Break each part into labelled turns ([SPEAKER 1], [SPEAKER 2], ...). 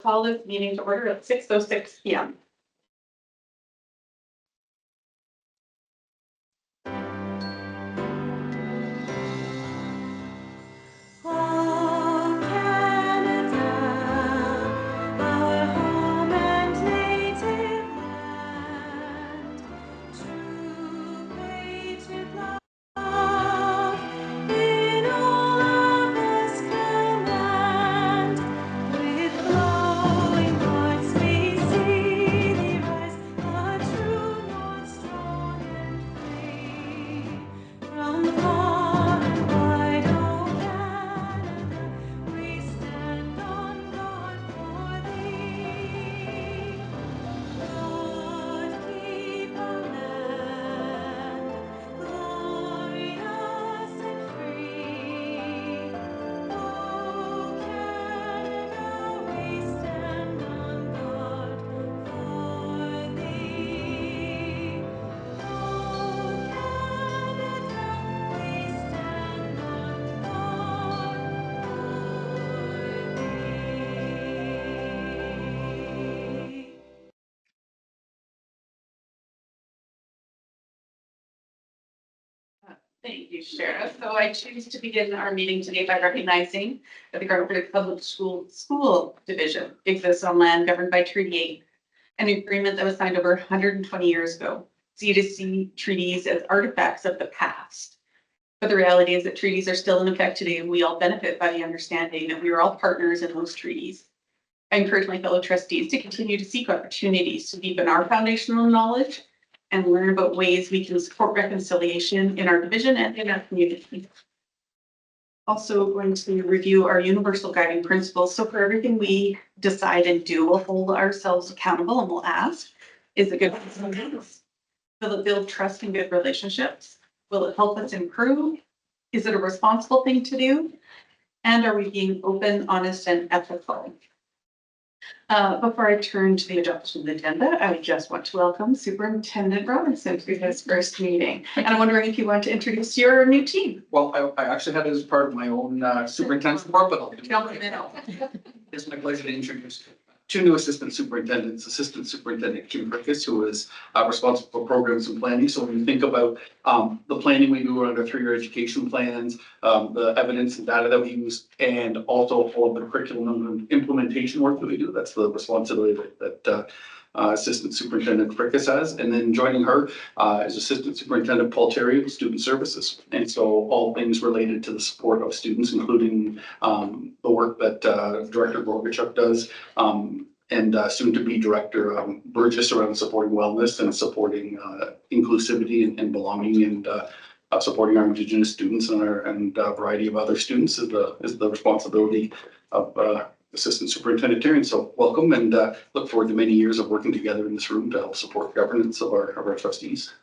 [SPEAKER 1] Call this meeting to order at 6:06 p.m. Thank you, Sheriff. So I choose to begin our meeting today by recognizing that the Garden Public School Division exists on land governed by Treaty 8, an agreement that was signed over 120 years ago. So you just see treaties as artifacts of the past. But the reality is that treaties are still in effect today, and we all benefit by the understanding that we are all partners in those treaties. I encourage my fellow trustees to continue to seek opportunities to deepen our foundational knowledge and learn about ways we can support reconciliation in our division and in our community. Also going to review our universal guiding principles. So for everything we decide and do, we'll hold ourselves accountable and we'll ask, is it good for us? Will it build trust and good relationships? Will it help us improve? Is it a responsible thing to do? And are we being open, honest, and ethical? Before I turn to the adoption of the agenda, I just want to welcome Superintendent Robinson to his first meeting. And I'm wondering if you want to introduce your new team.
[SPEAKER 2] Well, I actually had it as part of my own superintendent's report, but
[SPEAKER 1] Jump in.
[SPEAKER 2] it's my pleasure to introduce two new assistant superintendents, Assistant Superintendent Kim Rickus, who is responsible for programs and planning. So when you think about the planning we do around our three-year education plans, the evidence and data that we use, and also all of the curriculum and implementation work that we do, that's the responsibility that Assistant Superintendent Rickus has. And then joining her is Assistant Superintendent Paul Terry of Student Services. And so all things related to the support of students, including the work that Director Gorbachev does, and soon to be Director Burgess around supporting wellness and supporting inclusivity and belonging, and supporting our Indigenous students and a variety of other students is the responsibility of Assistant Superintendent Terry. So welcome, and look forward to many years of working together in this room to help support governance of our trustees.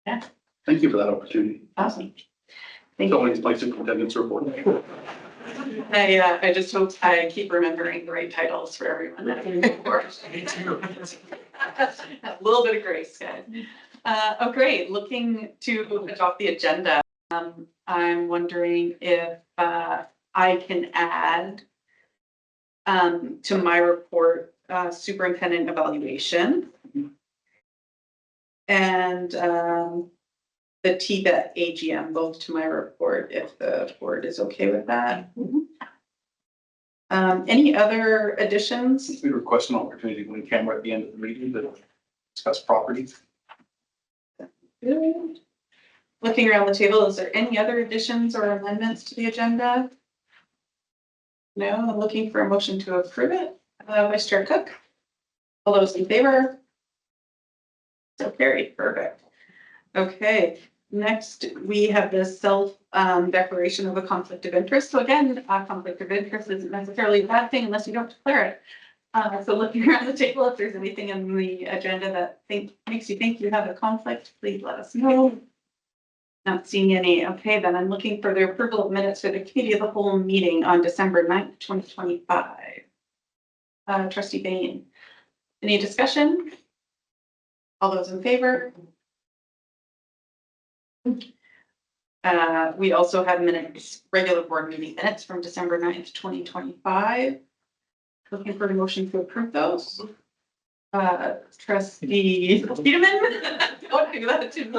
[SPEAKER 1] Yeah.
[SPEAKER 2] Thank you for that opportunity.
[SPEAKER 1] Awesome. Thank
[SPEAKER 2] So
[SPEAKER 1] you.
[SPEAKER 2] it's my superintendent's report.
[SPEAKER 1] I just hope I keep remembering the right titles for everyone. A little bit of grace, guys. Oh, great. Looking to adopt the agenda. I'm wondering if I can add to my report superintendent evaluation and the TBET AGM, both to my report, if the board is okay with that. Any other additions?
[SPEAKER 2] We request an opportunity when camera at the end of the meeting to discuss properties.
[SPEAKER 1] Good. Looking around the table, is there any other additions or amendments to the agenda? No, I'm looking for a motion to approve it. Vice Chair Cook. All those in favor? So carried. Perfect. Okay. Next, we have the self declaration of a conflict of interest. So again, a conflict of interest isn't necessarily a bad thing unless you don't declare it. So looking around the table, if there's anything in the agenda that makes you think you have a conflict, please let us know. Not seeing any. Okay, then I'm looking for the approval of minutes for the committee of the whole meeting on December 9th, 2025. Trustee Bain, any discussion? All those in favor? We also have minutes, regular board meeting minutes from December 9th, 2025. looking for a motion to approve those. Trustee Peterman, don't do that to me.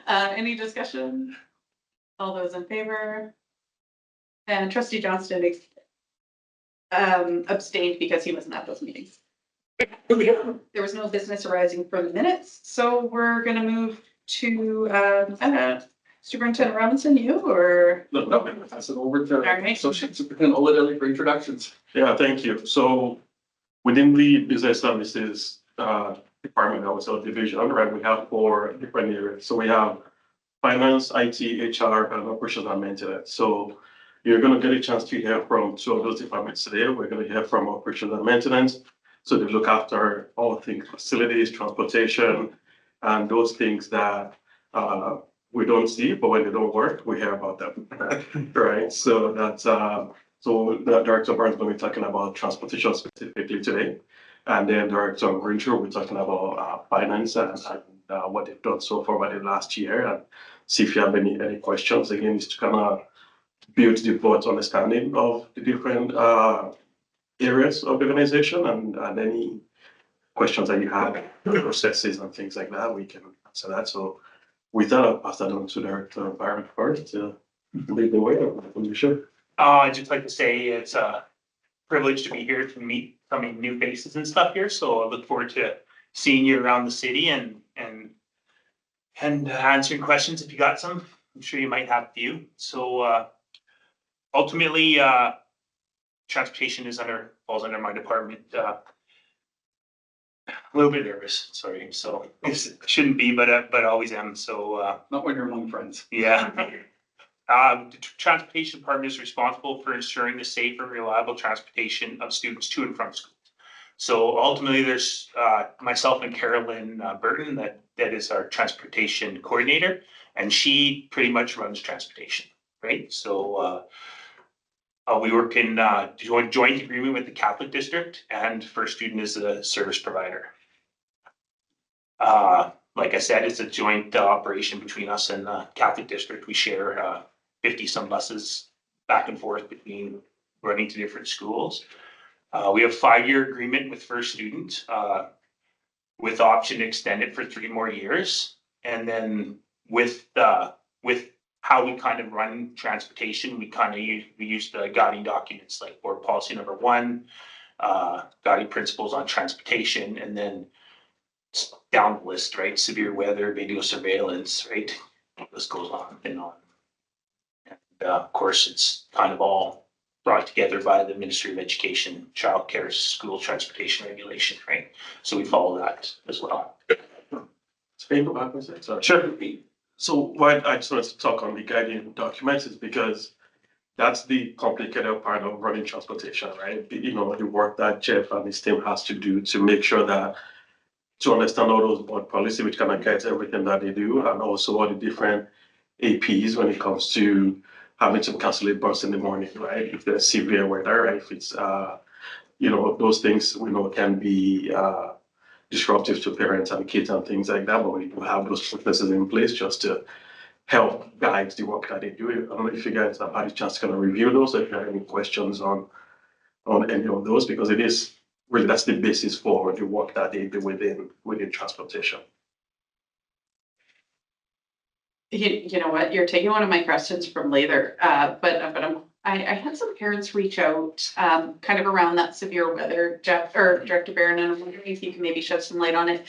[SPEAKER 1] Any discussion? All those in favor? And trustee Johnston abstained because he wasn't at those meetings. There was no business arising from the minutes, so we're gonna move to, Superintendent Robinson, you or?
[SPEAKER 2] No, pass it over to
[SPEAKER 1] right.
[SPEAKER 2] Associate Superintendent Ola Deli for introductions.
[SPEAKER 3] Yeah, thank you. So within the business services department, our division, right, we have 4 different areas. So we have finance, IT, HR, and operations and maintenance. So you're going to get a chance to hear from 2 of those departments today. We're going to hear from operations and maintenance. So they look after all things facilities, transportation, and those things that we don't see, but when they don't work, we hear about them, right? So that's so the Director Barnes will be talking about transportation specifically today, and then Director Grinshaw will be talking about finance and what they've done so far by the last year, and see if you have any questions. Again, is to kind of build the broad understanding of the different areas of the organization, and any questions that you have, processes and things like that, we can answer that. So with that, I'll pass that on to Director Byron first to lead the way. Sure.
[SPEAKER 4] I'd just like to say it's a privilege to be here to meet so many new faces and stuff here. So I look forward to seeing you around the city and answering questions if you got some. I'm sure you might have a few. So ultimately, transportation falls under my department. A little bit nervous, sorry. So it shouldn't be, but always am. So
[SPEAKER 2] Not when you're among friends.
[SPEAKER 4] yeah. The transportation department is responsible for ensuring the safe and reliable transportation of students to and from school. So ultimately, there's myself and Carolyn Burton that is our transportation coordinator, and she pretty much runs transportation, right? So we work in joint agreement with the Catholic District, and First Student is a service provider. Like I said, it's a joint operation between us and the Catholic District. We share 50 some buses back and forth between running to different schools. We have a 5-year agreement with First Student with option to extend it for 3 more years. And then with how we kind of run transportation, we use the guiding documents like board policy number 1, guiding principles on transportation, and then down the list, right? Severe weather, video surveillance, right? This goes on and on. And of course, it's kind of all brought together by the Ministry of Education, Child Care, School Transportation Regulation, right? So we follow that as well.
[SPEAKER 3] Sorry.
[SPEAKER 4] Sure.
[SPEAKER 3] So why I just wanted to talk on the guiding documents is because that's the complicated part of running transportation, right? You know, the work that Jeff and his team has to do to make sure that to understand all those board policy, which kind of guides everything that they do, and also all the different APs when it comes to having to cancel a bus in the morning, right? If there's severe weather, right? If it's, you know, those things we know can be disruptive to parents and kids and things like that, but we do have those processes in place just to help guide the work that they do. I don't know if you guys have had a chance to kind of review those, if you have any questions on any of those, because it is really, that's the basis for the work that they do within transportation.
[SPEAKER 1] You know what, you're taking one of my questions from later, but I had some parents reach out, kind of around that severe weather, Jeff, or Director Barron, and I'm wondering if you can maybe shed some light on it.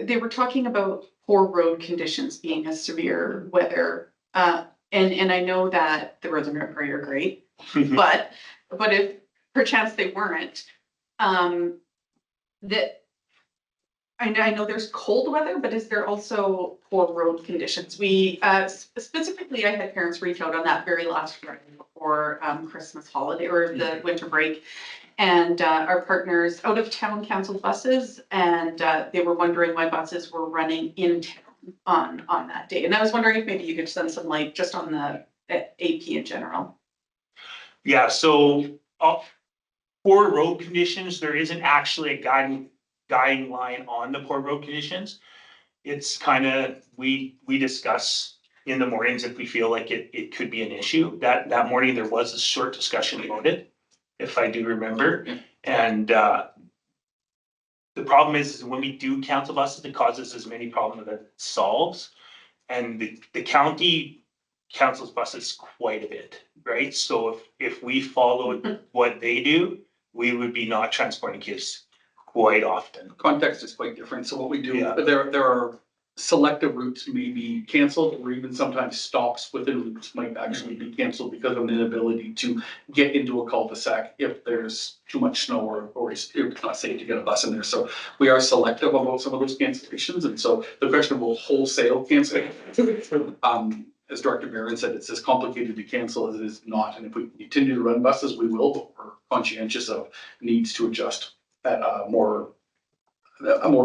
[SPEAKER 1] They were talking about poor road conditions being a severe weather, and I know that the roads are great, but if perchance they weren't, that I know there's cold weather, but is there also poor road conditions? We specifically, I had parents reach out on that very last Friday before Christmas holiday or the winter break, and our partners out of town canceled buses, and they were wondering why buses were running in town on that day. And I was wondering if maybe you could shed some light just on the AP in general.
[SPEAKER 4] Yeah, so poor road conditions, there isn't actually a guiding line on the poor road conditions. It's kind of, we discuss in the mornings if we feel like it could be an issue. That morning there was a short discussion about it. if I do remember. And the problem is when we do cancel buses, it causes as many problems as it solves. And the county cancels buses quite a bit, right? So if we followed what they do, we would be not transporting kids quite often.
[SPEAKER 2] Context is quite different. So what we do,
[SPEAKER 4] Yeah.
[SPEAKER 2] there are selective routes may be canceled, or even sometimes stops within routes might actually be canceled because of an inability to get into a cul-de-sac if there's too much snow or it's not safe to get a bus in there. So we are selective about some of those cancellations. And so the question of wholesale cancellation, as Director Barron said, it's as complicated to cancel as it is not. And if we continue to run buses, we will, but we're conscientious of needs to adjust at a more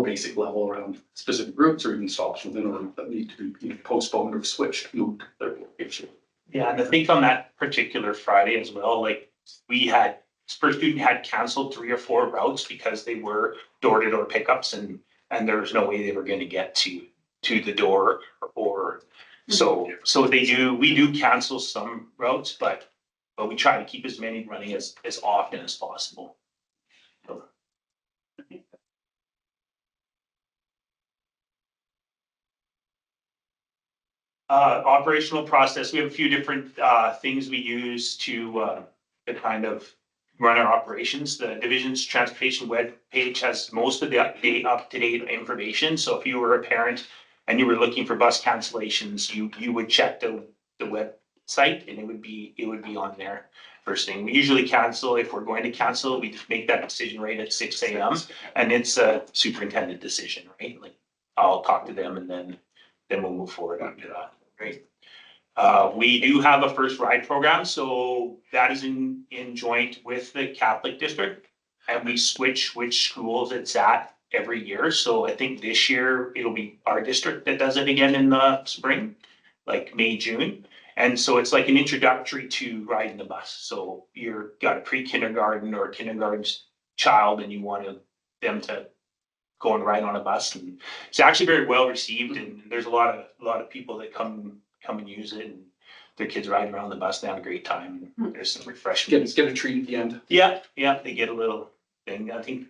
[SPEAKER 2] basic level around specific routes or even stops within a route that need to be postponed or switched, moved their location.
[SPEAKER 4] Yeah, and I think on that particular Friday as well, like we had, Spur Student had canceled 3 or 4 routes because they were door-to-door pickups and there was no way they were gonna get to the door or so we do cancel some routes, but we try to keep as many running as often as possible. Operational process, we have a few different things we use to kind of run our operations. The division's transportation web page has most of the up-to-date information. So if you were a parent and you were looking for bus cancellations, you would check the website and it would be on there first thing. We usually cancel, if we're going to cancel, we just make that decision right at 6 a.m. and it's a superintendent decision, right? Like I'll talk to them and then we'll move forward after that. Great. We do have a first ride program, so that is in joint with the Catholic district. And we switch which schools it's at every year. So I think this year it'll be our district that does it again in the spring, like May, June. And so it's like an introductory to riding the bus. So you're got a pre-kindergarten or a kindergarten child and you want them to go and ride on a bus, and it's actually very well received, and there's a lot of people that come and use it, and their kids riding around the bus, they have a great time. There's some refreshments.
[SPEAKER 2] Get a treat at the end.
[SPEAKER 4] Yeah, they get a little thing. I think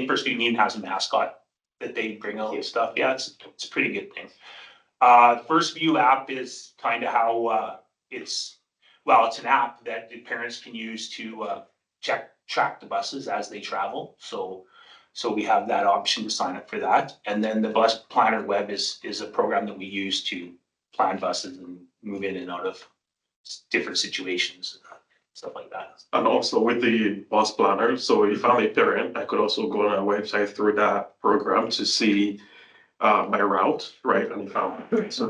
[SPEAKER 4] First Student even has a mascot that they bring out and stuff. Yeah, it's a pretty good thing. First View app is kind of how it's an app that the parents can use to track the buses as they travel. So we have that option to sign up for that. And then the Bus Planner Web is a program that we use to plan buses and move in and out of different situations, stuff like that.
[SPEAKER 3] And also with the bus planner, so if I'm a parent, I could also go on our website through that program to see my route, right? And if I'm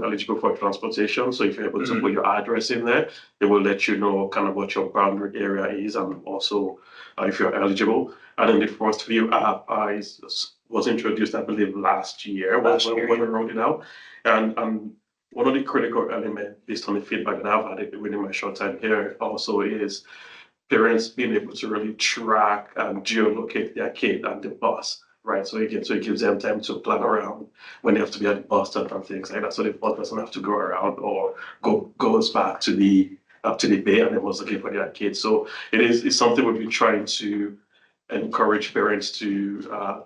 [SPEAKER 3] eligible for transportation, so if you're able to put your address in there, it will let you know kind of what your boundary area is and also if you're eligible. And then the First View app was introduced, I believe, last year when we rolled it out. And one of the critical elements, based on the feedback that I've had within my short time here, also is parents being able to really track and geolocate their kid and the bus. Right, so it gives them time to plan around when they have to be at the bus stop and things like that. So the bus doesn't have to go around or goes back to the bay and then was looking for their kids. So it's something we've been trying to encourage parents to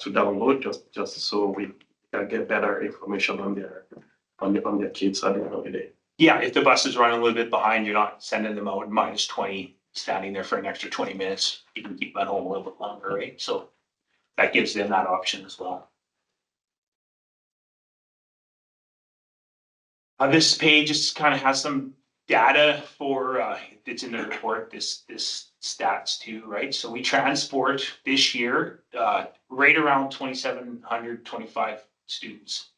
[SPEAKER 3] download just so we can get better information on their kids at the end of the day.
[SPEAKER 4] Yeah, if the bus is running a little bit behind, you're not sending them out -20, standing there for an extra 20 minutes. You can keep them at home a little bit longer, right? So that gives them that option as well. This page just kind of has some data for, it's in the report, this stats too, right? So we transport this year, right around 2,725 students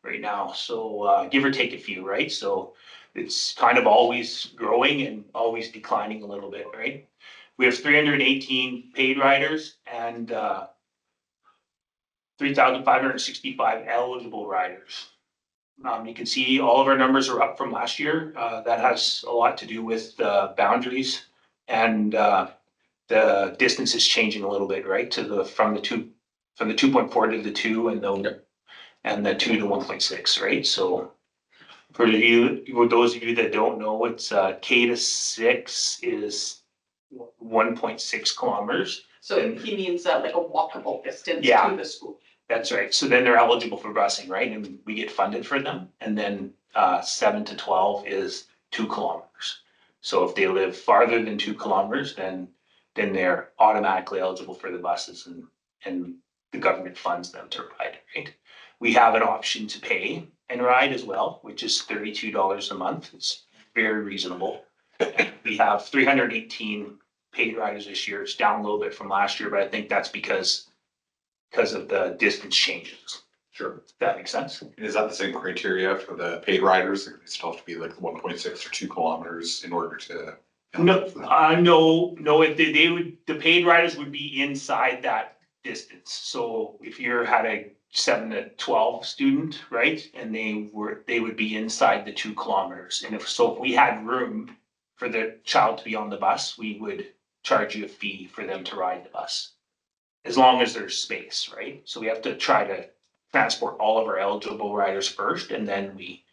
[SPEAKER 4] right now. So give or take a few, right? So it's kind of always growing and always declining a little bit, right? We have 318 paid riders and 3,565 eligible riders. You can see all of our numbers are up from last year. That has a lot to do with boundaries and the distance is changing a little bit, right? From the 2.4 to the 2 and the 2 to 1.6, right? So for those of you that don't know, it's K to 6 is 1.6 kilometers.
[SPEAKER 1] So he means like a walkable distance
[SPEAKER 4] Yeah.
[SPEAKER 1] to the school.
[SPEAKER 4] That's right. So then they're eligible for busing, right? And we get funded for them. And then 7 to 12 is 2 kilometers. So if they live farther than 2 kilometers, then they're automatically eligible for the buses and the government funds them to ride, right? We have an option to pay and ride as well, which is $32 a month. It's very reasonable. We have 318 paid riders this year. It's down a little bit from last year, but I think that's because of the distance changes.
[SPEAKER 5] Sure.
[SPEAKER 4] If that makes sense.
[SPEAKER 5] Is that the same criteria for the paid riders? They still have to be like 1.6 or 2 kilometers in order to.
[SPEAKER 4] No, they would, the paid riders would be inside that distance. So if you're had a 7 to 12 student, right? And they would be inside the 2 kilometers. And if we had room for the child to be on the bus, we would charge you a fee for them to ride the bus. As long as there's space, right? So we have to try to transport all of our eligible riders first, and then we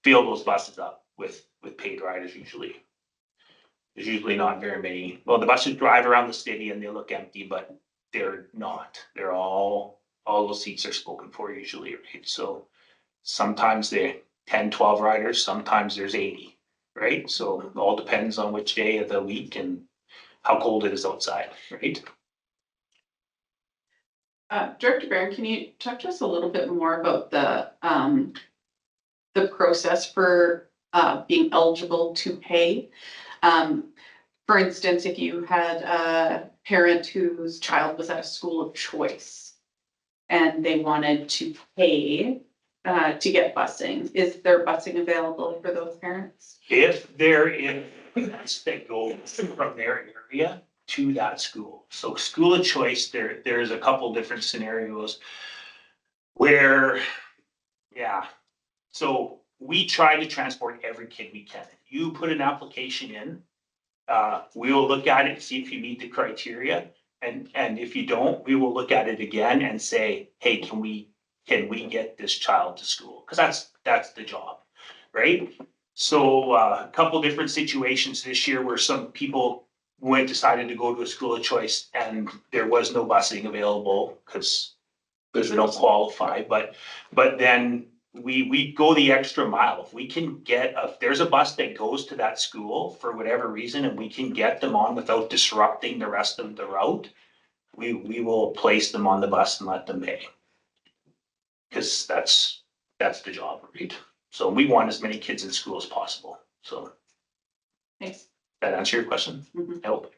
[SPEAKER 4] fill those buses up with paid riders usually. There's usually not very many. Well, the buses drive around the city and they look empty, but they're not. They're all those seats are spoken for usually, right? So sometimes they're 10, 12 riders, sometimes there's 80, right? So it all depends on which day of the week and how cold it is outside, right?
[SPEAKER 1] Director Barron, can you talk to us a little bit more about the process for being eligible to pay? For instance, if you had a parent whose child was at a school of choice and they wanted to pay to get busing, is there busing available for those parents?
[SPEAKER 4] If there is students that go from their area to that school. So school of choice, there's a couple different scenarios where, yeah. So we try to transport every kid we can. If you put an application in, we will look at it and see if you meet the criteria. And if you don't, we will look at it again and say, hey, can we get this child to school? Because that's the job, right? So a couple different situations this year where some people decided to go to a school of choice and there was no busing available because they don't qualify. But then we go the extra mile. If we can if there's a bus that goes to that school for whatever reason and we can get them on without disrupting the rest of the route, we will place them on the bus and let them pay. Because that's the job, right? So we want as many kids in school as possible. So
[SPEAKER 1] Thanks.
[SPEAKER 4] that answer your question?
[SPEAKER 1] Mhm.
[SPEAKER 4] I hope.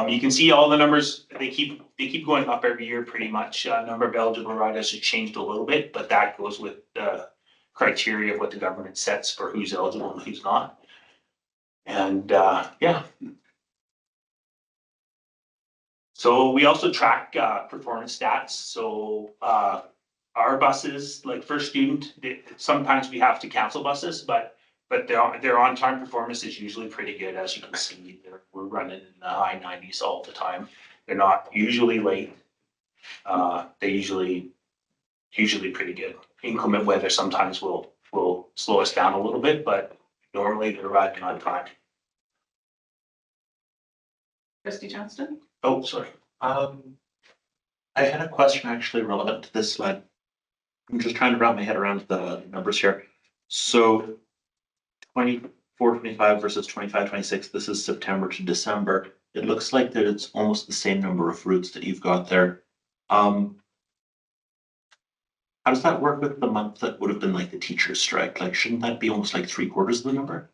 [SPEAKER 4] You can see all the numbers, they keep going up every year pretty much. Number of eligible riders has changed a little bit, but that goes with the criteria of what the government sets for who's eligible and who's not. And yeah. So we also track performance stats. So our buses, like for student, sometimes we have to cancel buses, but their on-time performance is usually pretty good. As you can see, we're running in the high 90s all the time. They're not usually late. They usually pretty good. Inclement weather sometimes will slow us down a little bit, but normally they're arriving on time.
[SPEAKER 1] Trustee Johnston?
[SPEAKER 4] Oh, sorry.
[SPEAKER 6] I had a question actually relevant to this slide. I'm just trying to wrap my head around the numbers here. So 24-25 versus 25-26, this is September to December. It looks like that it's almost the same number of routes that you've got there. How does that work with the month that would have been like the teacher's strike? Like, shouldn't that be almost like 3/4 of the number?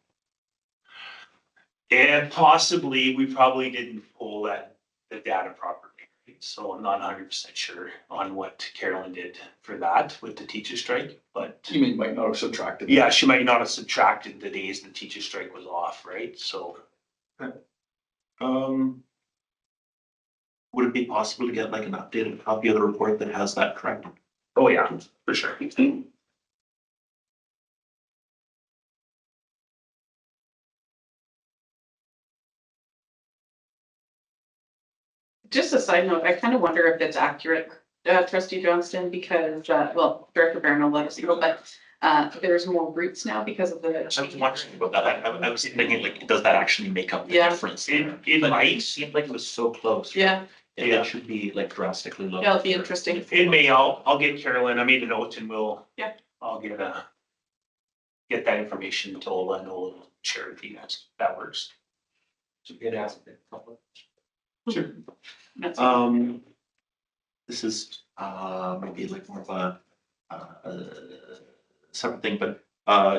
[SPEAKER 4] And possibly, we probably didn't pull the data properly. So I'm not 100% sure on what Carolyn did for that with the teacher strike, but
[SPEAKER 2] You might not have subtracted.
[SPEAKER 4] yeah, she might not have subtracted the days the teacher strike was off, right? So
[SPEAKER 6] Would it be possible to get like an updated copy of the report that has that correct?
[SPEAKER 4] oh yeah, for sure.
[SPEAKER 1] Just a side note, I kind of wonder if it's accurate, Trustee Johnston, because, well, Director Barron will let us know, but There's more routes now because of the.
[SPEAKER 6] I was wondering about that. I was thinking like, does that actually make up the
[SPEAKER 1] Yeah.
[SPEAKER 6] difference?
[SPEAKER 4] It
[SPEAKER 6] But
[SPEAKER 4] might.
[SPEAKER 6] it seemed like it was so close.
[SPEAKER 1] Yeah,
[SPEAKER 6] It
[SPEAKER 4] Yeah.
[SPEAKER 6] should be like drastically lower.
[SPEAKER 1] that'll be interesting.
[SPEAKER 4] It may, I'll get Carolyn, I made a note and
[SPEAKER 1] Yeah.
[SPEAKER 4] I'll get that information to Ola and Ola will share with you guys. That works.
[SPEAKER 6] So good ask.
[SPEAKER 4] Sure.
[SPEAKER 1] That's-
[SPEAKER 6] This is, maybe like more of a separate thing, but,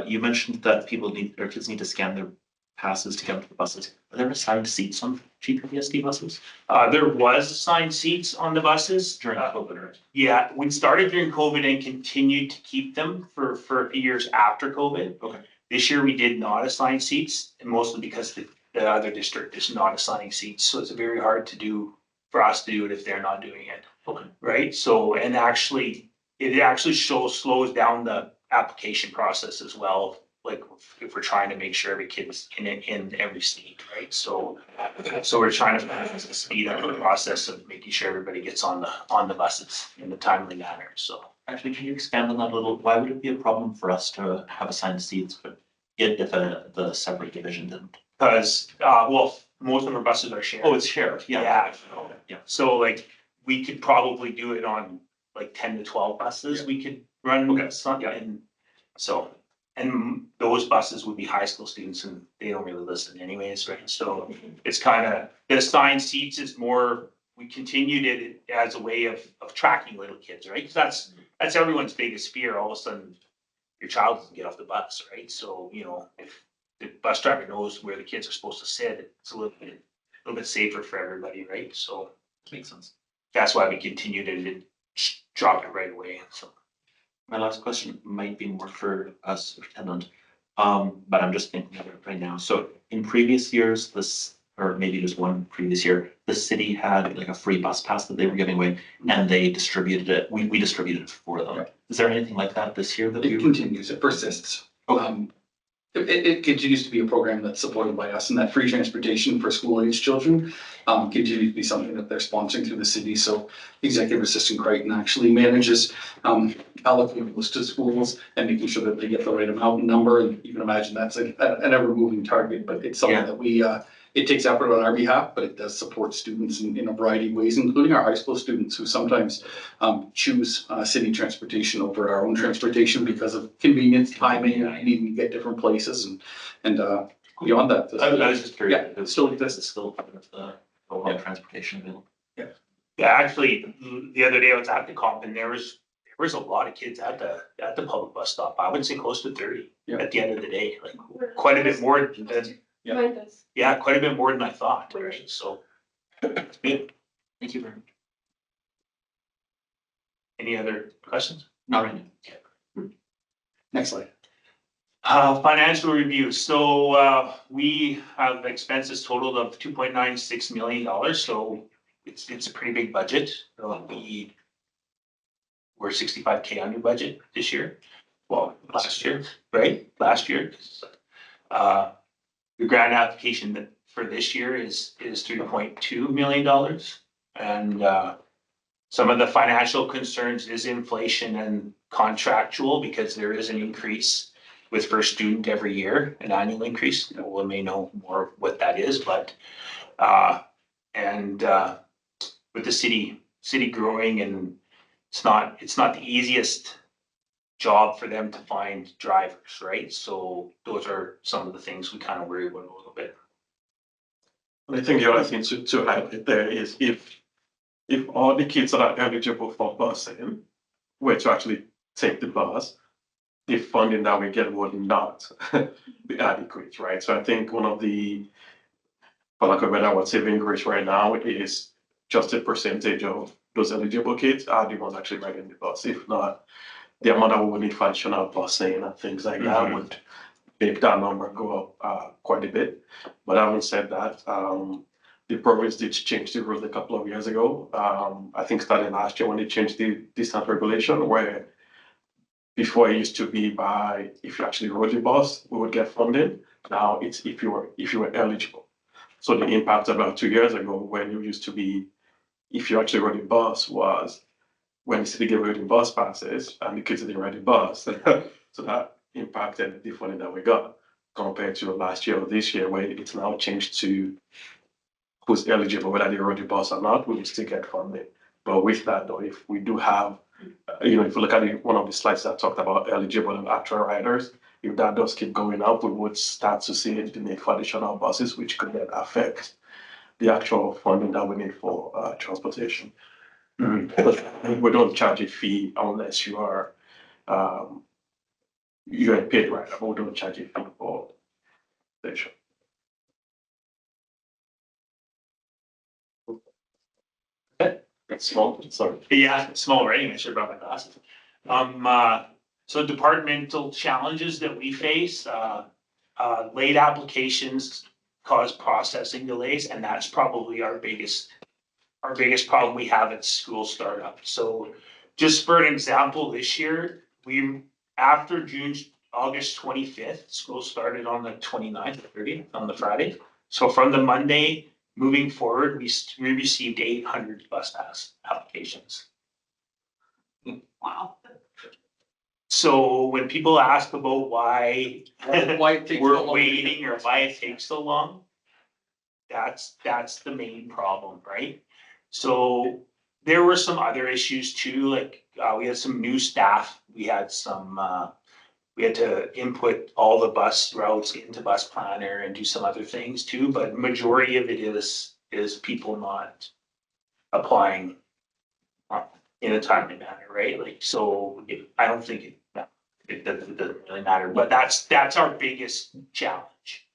[SPEAKER 6] you mentioned that kids need to scan their passes to get onto the buses. Are there assigned seats on GPSD buses
[SPEAKER 4] There was assigned seats on the buses.
[SPEAKER 6] during COVID, or?
[SPEAKER 4] Yeah, we started during COVID and continued to keep them for years after COVID.
[SPEAKER 6] Okay.
[SPEAKER 4] This year, we did not assign seats, and mostly because the other district is not assigning seats, so it's very hard to do, for us to do it if they're not doing it.
[SPEAKER 6] Okay.
[SPEAKER 4] Right, so, and actually, it actually slows down the application process as well. Like, if we're trying to make sure every kid's in every seat, right, so we're trying to speed up the process of making sure everybody gets on the buses in a timely manner, so.
[SPEAKER 6] Actually, can you expand on that a little? Why would it be a problem for us to have assigned seats, but if the separate division didn't?
[SPEAKER 4] Cause, well, most of our buses are shared.
[SPEAKER 6] Oh, it's shared, yeah. Yeah.
[SPEAKER 4] So like, we could probably do it on like 10 to 12 buses, we could run
[SPEAKER 6] Okay.
[SPEAKER 4] some,
[SPEAKER 6] Yeah.
[SPEAKER 4] and so. And those buses would be high school students and they don't really listen anyways, right? So it's kind of, the assigned seats is more, we continued it as a way of tracking little kids, right? 'Cause that's everyone's biggest fear. All of a sudden, your child doesn't get off the bus, right? So, if the bus driver knows where the kids are supposed to sit, it's a little bit safer for everybody, right? So
[SPEAKER 6] Makes sense.
[SPEAKER 4] that's why we continued it and dropped it right away, so.
[SPEAKER 6] My last question might be more for us, Superintendent, but I'm just thinking of it right now. So in previous years, or maybe just one previous year, the city had like a free bus pass that they were giving away and they distributed it. We distributed it for them.
[SPEAKER 2] Right.
[SPEAKER 6] Is there anything like that this year that we
[SPEAKER 2] It
[SPEAKER 6] would?
[SPEAKER 2] continues, it persists.
[SPEAKER 6] Okay.
[SPEAKER 2] It continues to be a program that's supported by us, and that free transportation for school-aged children continues to be something that they're sponsoring through the city. So Executive Assistant Crichton actually manages allocating those to schools and making sure that they get the right amount and number. And you can imagine that's an ever-moving target, but it's something
[SPEAKER 6] Yeah.
[SPEAKER 2] that we, it takes effort on our behalf, but it does support students in a variety of ways, including our high school students who sometimes choose city transportation over our own transportation because of convenience, timing, and needing to get different places and beyond that.
[SPEAKER 6] I was just curious.
[SPEAKER 2] Yeah, it still exists.
[SPEAKER 6] It's still part of the overall transportation bill.
[SPEAKER 4] Yeah, actually, the other day I was at the comp and there was a lot of kids at the public bus stop. I would say close to 30
[SPEAKER 2] Yeah.
[SPEAKER 4] at the end of the day, like quite a bit more than, yeah, quite a bit more than I thought, right? So. It's good.
[SPEAKER 6] Thank you very much.
[SPEAKER 4] Any other questions?
[SPEAKER 6] Not right now.
[SPEAKER 2] Next slide.
[SPEAKER 4] Financial review. So, we have expenses totaled of $2.96 million. So it's a pretty big budget. We're 65K under budget this year. Well, last year, right? Last year. The grant application for this year is $3.2 million. And, some of the financial concerns is inflation and contractual because there is an increase with first student every year, an annual increase. We may know more what that is, but, with the city growing and it's not the easiest job for them to find drivers, right? So those are some of the things we kind of worry about a little bit.
[SPEAKER 3] I think the other thing to highlight there is if all the kids that are eligible for busing were to actually take the bus, the funding that we get would not be adequate, right? So I think one of the, for lack of a better word, saving grace right now is just a percentage of those eligible kids are the ones actually riding the bus. If not, the amount that we would need for additional busing and things like that would make that number go up quite a bit. But having said that, the province did change the rules a couple of years ago. I think starting last year when they changed the distance regulation, where before it used to be by if you actually rode the bus, we would get funding. Now it's if you were eligible. So the impact about 2 years ago when you used to be if you actually rode the bus was when the city gave away the bus passes and the kids didn't ride the bus. So that impacted the funding that we got compared to last year or this year, where it's now changed to who's eligible, whether they rode the bus or not, we will still get funding. But with that though, if we do have, if you look at one of the slides that talked about eligible and actual riders, if that does keep going up, we would start to see the need for additional buses, which could then affect the actual funding that we need for transportation. Because we don't charge a fee unless you're a paid rider, but we don't charge a fee for station. That's small, sorry.
[SPEAKER 4] Yeah, small writing, I should have brought my glasses. So departmental challenges that we face, late applications cause processing delays, and that's probably our biggest problem we have at school startup. So just for an example, this year, after August 25th, school started on the 29th, 30th, on the Friday. So from the Monday moving forward, we received 800 bus pass applications.
[SPEAKER 1] Wow.
[SPEAKER 4] So when people ask about why
[SPEAKER 2] Why it takes so
[SPEAKER 4] we're
[SPEAKER 2] long to
[SPEAKER 4] waiting
[SPEAKER 2] get-
[SPEAKER 4] or why it takes so long, that's the main problem, right? So there were some other issues too, like, we had some new staff, we had to input all the bus routes into Bus Planner and do some other things too, but majority of it is people not applying in a timely manner, right? Like, so I don't think it doesn't really matter, but that's our biggest challenge,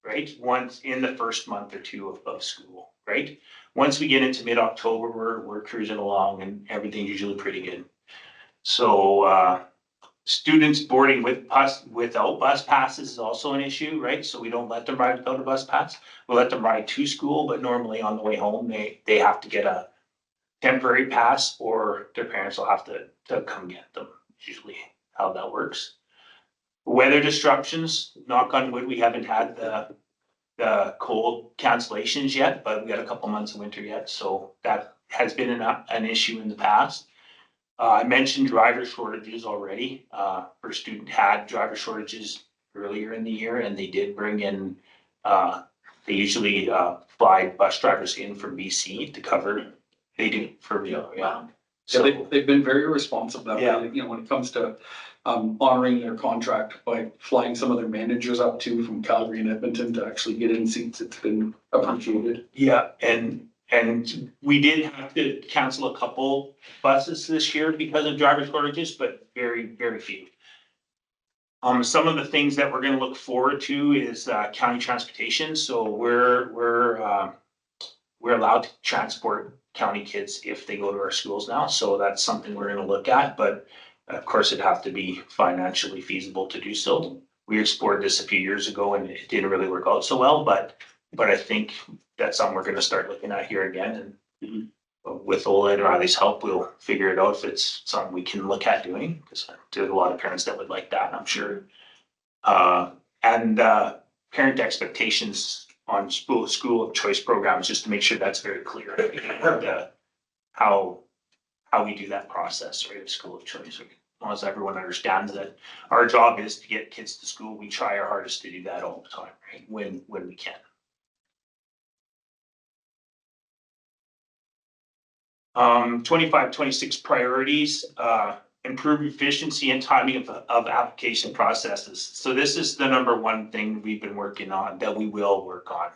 [SPEAKER 4] right? Once in the first month or two of school, right? Once we get into mid-October, we're cruising along and everything's usually pretty good. So, students boarding without bus passes is also an issue, right? So we don't let them ride without a bus pass. We'll let them ride to school, but normally on the way home, they have to get a temporary pass or their parents will have to come get them, usually how that works. Weather disruptions, knock on wood, we haven't had the cold cancellations yet, but we got a couple months of winter yet, so that has been an issue in the past. I mentioned driver shortages already. First Student had driver shortages earlier in the year and they did bring in, they usually fly bus drivers in from BC to cover. They do for real, yeah.
[SPEAKER 1] Wow.
[SPEAKER 2] Yeah,
[SPEAKER 4] So,
[SPEAKER 2] they've been very responsive that
[SPEAKER 4] Yeah.
[SPEAKER 2] way, when it comes to honoring their contract by flying some of their managers up too from Calgary and Edmonton to actually get in seats. It's been appreciated.
[SPEAKER 4] yeah, and we did have to cancel a couple buses this year because of driver shortages, but very, very few. Some of the things that we're gonna look forward to is county transportation, so we're allowed to transport county kids if they go to our schools now, so that's something we're gonna look at, but of course, it'd have to be financially feasible to do so. We explored this a few years ago and it didn't really work out so well, but I think that's something we're gonna start looking at here again, and with Ola and Riley's help, we'll figure it out if it's something we can look at doing, because there's a lot of parents that would like that, I'm sure. And parent expectations on school of choice programs, just to make sure that's very clear. How we do that process, right, of school of choice. As long as everyone understands that our job is to get kids to school, we try our hardest to do that all the time, right, when we can. 25-26 priorities, improve efficiency and timing of application processes. So this is the number one thing we've been working on, that we will work on.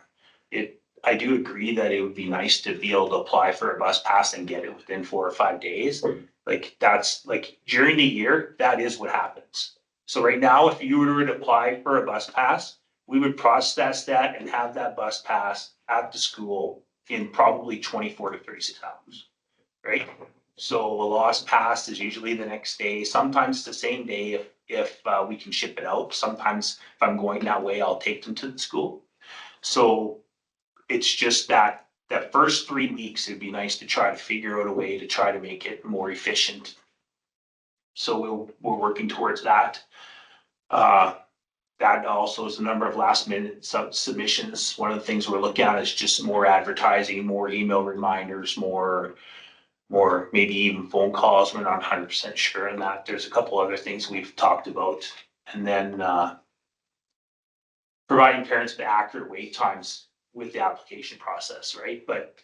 [SPEAKER 4] I do agree that it would be nice to be able to apply for a bus pass and get it within 4 or 5 days. Like, that's like during the year, that is what happens. So right now, if you were to apply for a bus pass, we would process that and have that bus pass at the school in probably 24 to 36 hours, right? So a lost pass is usually the next day, sometimes the same day if we can ship it out. Sometimes if I'm going that way, I'll take them to the school. So it's just that first 3 weeks, it'd be nice to try to figure out a way to try to make it more efficient. So we're working towards that. That also is the number of last minute submissions. One of the things we're looking at is just more advertising, more email reminders, more more, maybe even phone calls. We're not 100% sure on that. There's a couple other things we've talked about. And then providing parents with accurate wait times with the application process, right? But,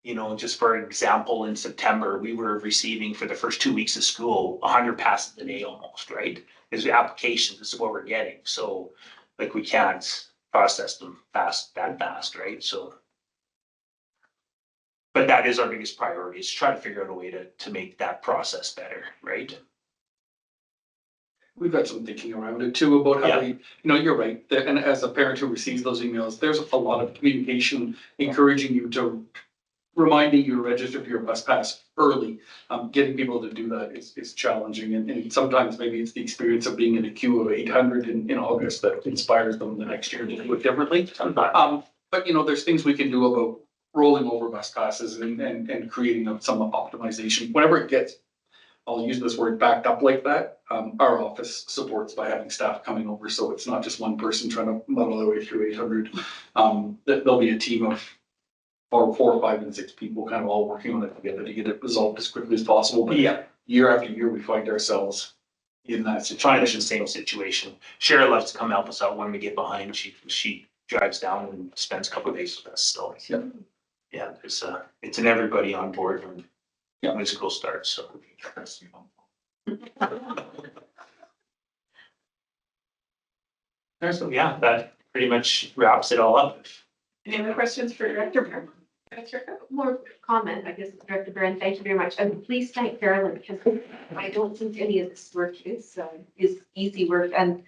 [SPEAKER 4] you know, just for example, in September, we were receiving for the first 2 weeks of school, 100 passes a day almost, right? There's applications, this is what we're getting. So like we can't process them that fast, right? So. But that is our biggest priority, is to try to figure out a way to make that process better, right?
[SPEAKER 2] We've got some thinking around it too about how
[SPEAKER 4] Yeah.
[SPEAKER 2] we, you know, you're right. And as a parent who receives those emails, there's a lot of communication encouraging you to reminding you to register for your bus pass early. Getting people to do that is challenging, and sometimes maybe it's the experience of being in a queue of 800 in August that inspires them the next year to do it differently. But you know, there's things we can do about rolling over bus passes and creating some optimization. Whenever it gets, I'll use this word, backed up like that, our office supports by having staff coming over, so it's not just one person trying to muddle their way through 800. There'll be a team of 4, 5, and 6 people kind of all working on it together to get it resolved as quickly as possible. But
[SPEAKER 4] Yeah.
[SPEAKER 2] year after year, we find ourselves in that
[SPEAKER 4] Trying to
[SPEAKER 2] situation.
[SPEAKER 4] the same situation. Shara loves to come help us out when we get behind. She drives down and spends a couple of days with us still.
[SPEAKER 2] Yeah.
[SPEAKER 4] Yeah, it's an everybody on board when
[SPEAKER 2] Yeah.
[SPEAKER 4] when school starts, so. So yeah, that pretty much wraps it all up.
[SPEAKER 1] Any other questions for Director Burr? Director?
[SPEAKER 7] More comment, I guess, Director Barron, thank you very much. And please thank Carolyn, because I don't think any of this work is easy work. And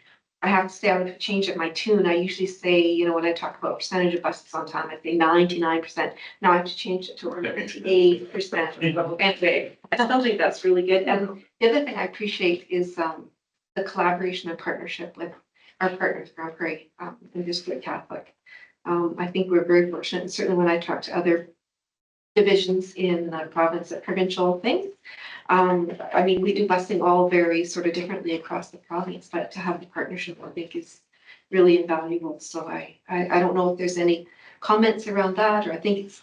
[SPEAKER 7] I have to say, I would change up my tune. I usually say, you know, when I talk about percentage of buses on time, I say 99%. Now I have to change it to 98%. Anyway, I still think that's really good. And the other thing I appreciate is the collaboration and partnership with our partners, Grand Prairie, and District Catholic. I think we're very fortunate, and certainly when I talk to other divisions in the province at provincial things. I mean, we do busing all very sort of differently across the province, but to have the partnership, I think, is really invaluable. So I don't know if there's any comments around that, or I think it's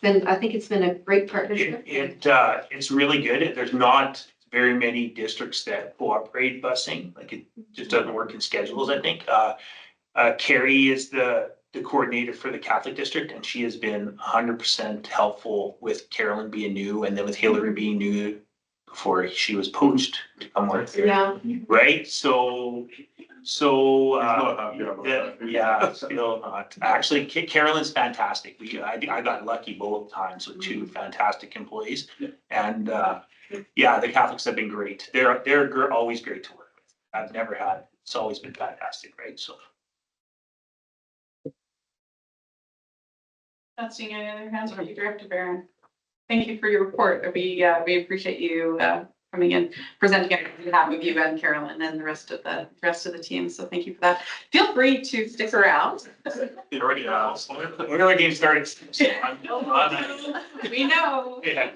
[SPEAKER 7] been a great partnership.
[SPEAKER 4] It's really good. There's not very many districts that cooperate busing, like it just doesn't work in schedules, I think. Carrie is the coordinator for the Catholic district, and she has been 100% helpful with Carolyn being new, and then with Hillary being new before she was poached to come work here.
[SPEAKER 7] Yeah,
[SPEAKER 4] Right, so.
[SPEAKER 3] He's not happy about that.
[SPEAKER 4] Yeah, still not. Actually, Carolyn's fantastic. I got lucky both times with 2 fantastic employees. And, yeah, the Catholics have been great. They're always great to work with. I've never had, it's always been fantastic, right? So.
[SPEAKER 1] Not seeing any other hands from you, Director Barron. Thank you for your report. We appreciate you coming in, presenting it on behalf of you and Carolyn and the rest of the team. So thank you for that. Feel free to stick around.
[SPEAKER 3] He already has.
[SPEAKER 4] We're already getting started. So
[SPEAKER 1] We know.
[SPEAKER 4] Yeah.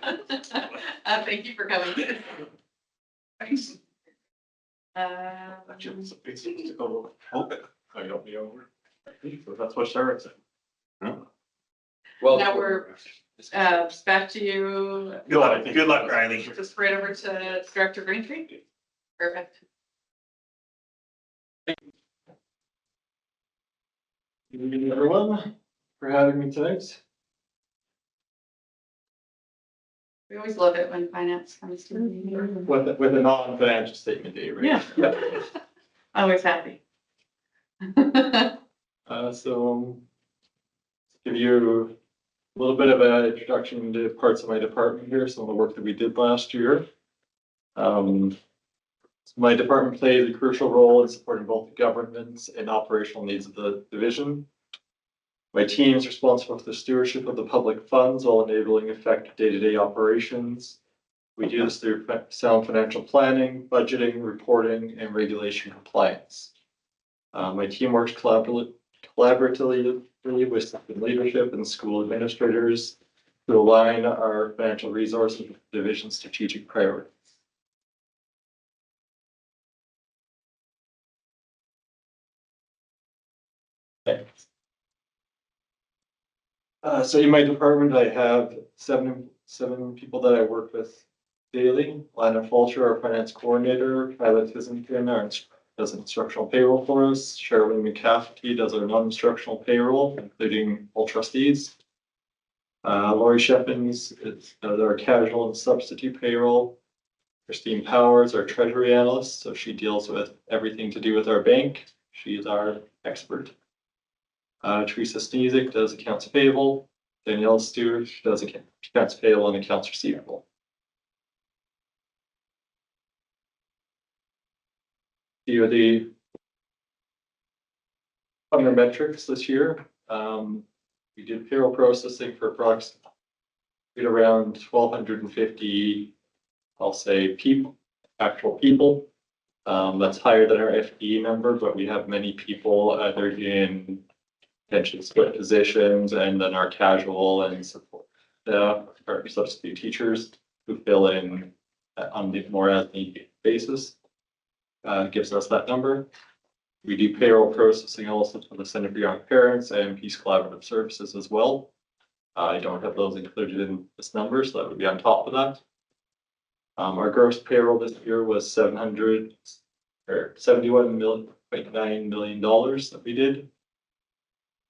[SPEAKER 1] Thank you for coming.
[SPEAKER 2] Thanks.
[SPEAKER 3] It's to go over. I got me over. So that's what Sharon said.
[SPEAKER 2] Well,
[SPEAKER 1] Now we're back to you.
[SPEAKER 4] Good luck, Riley.
[SPEAKER 1] Just right over to Director Greentree. Perfect.
[SPEAKER 8] Good evening, everyone, for having me tonight.
[SPEAKER 1] We always love it when finance comes to the meeting.
[SPEAKER 8] With a non-financial statement day, right?
[SPEAKER 1] Yeah. Always happy.
[SPEAKER 8] So give you a little bit of an introduction to parts of my department here, some of the work that we did last year. My department plays a crucial role in supporting both the governance and operational needs of the division. My team is responsible for the stewardship of the public funds while enabling effective day-to-day operations. We do this through sound financial planning, budgeting, reporting, and regulation compliance. My team works collaboratively with the leadership and school administrators to align our financial resources with the division's strategic priorities. Thanks. So in my department, I have seven people that I work with Daly, Lana Fulcher, our finance coordinator, Kyla Tizenton, does instructional payroll for us. Sherwin McCafferty does our non-instructional payroll, including all trustees. Lori Sheffins does our casual and substitute payroll. Christine Powers, our treasury analyst, so she deals with everything to do with our bank. She is our expert. Teresa Sneezik does accounts payable. Danielle Stewart does accounts payable and accounts receivable. Few of the other metrics this year. We did payroll processing for approximately around 1,250, I'll say people, actual people. That's higher than our FTE number, but we have many people either in pension split positions and then our casual and support staff or substitute teachers who fill in on the more as needed basis. Gives us that number. We do payroll processing also for the Center for Young Parents and Peace Collaborative Services as well. I don't have those included in this number, so that would be on top of that. Our gross payroll this year was $71.9 million that we did,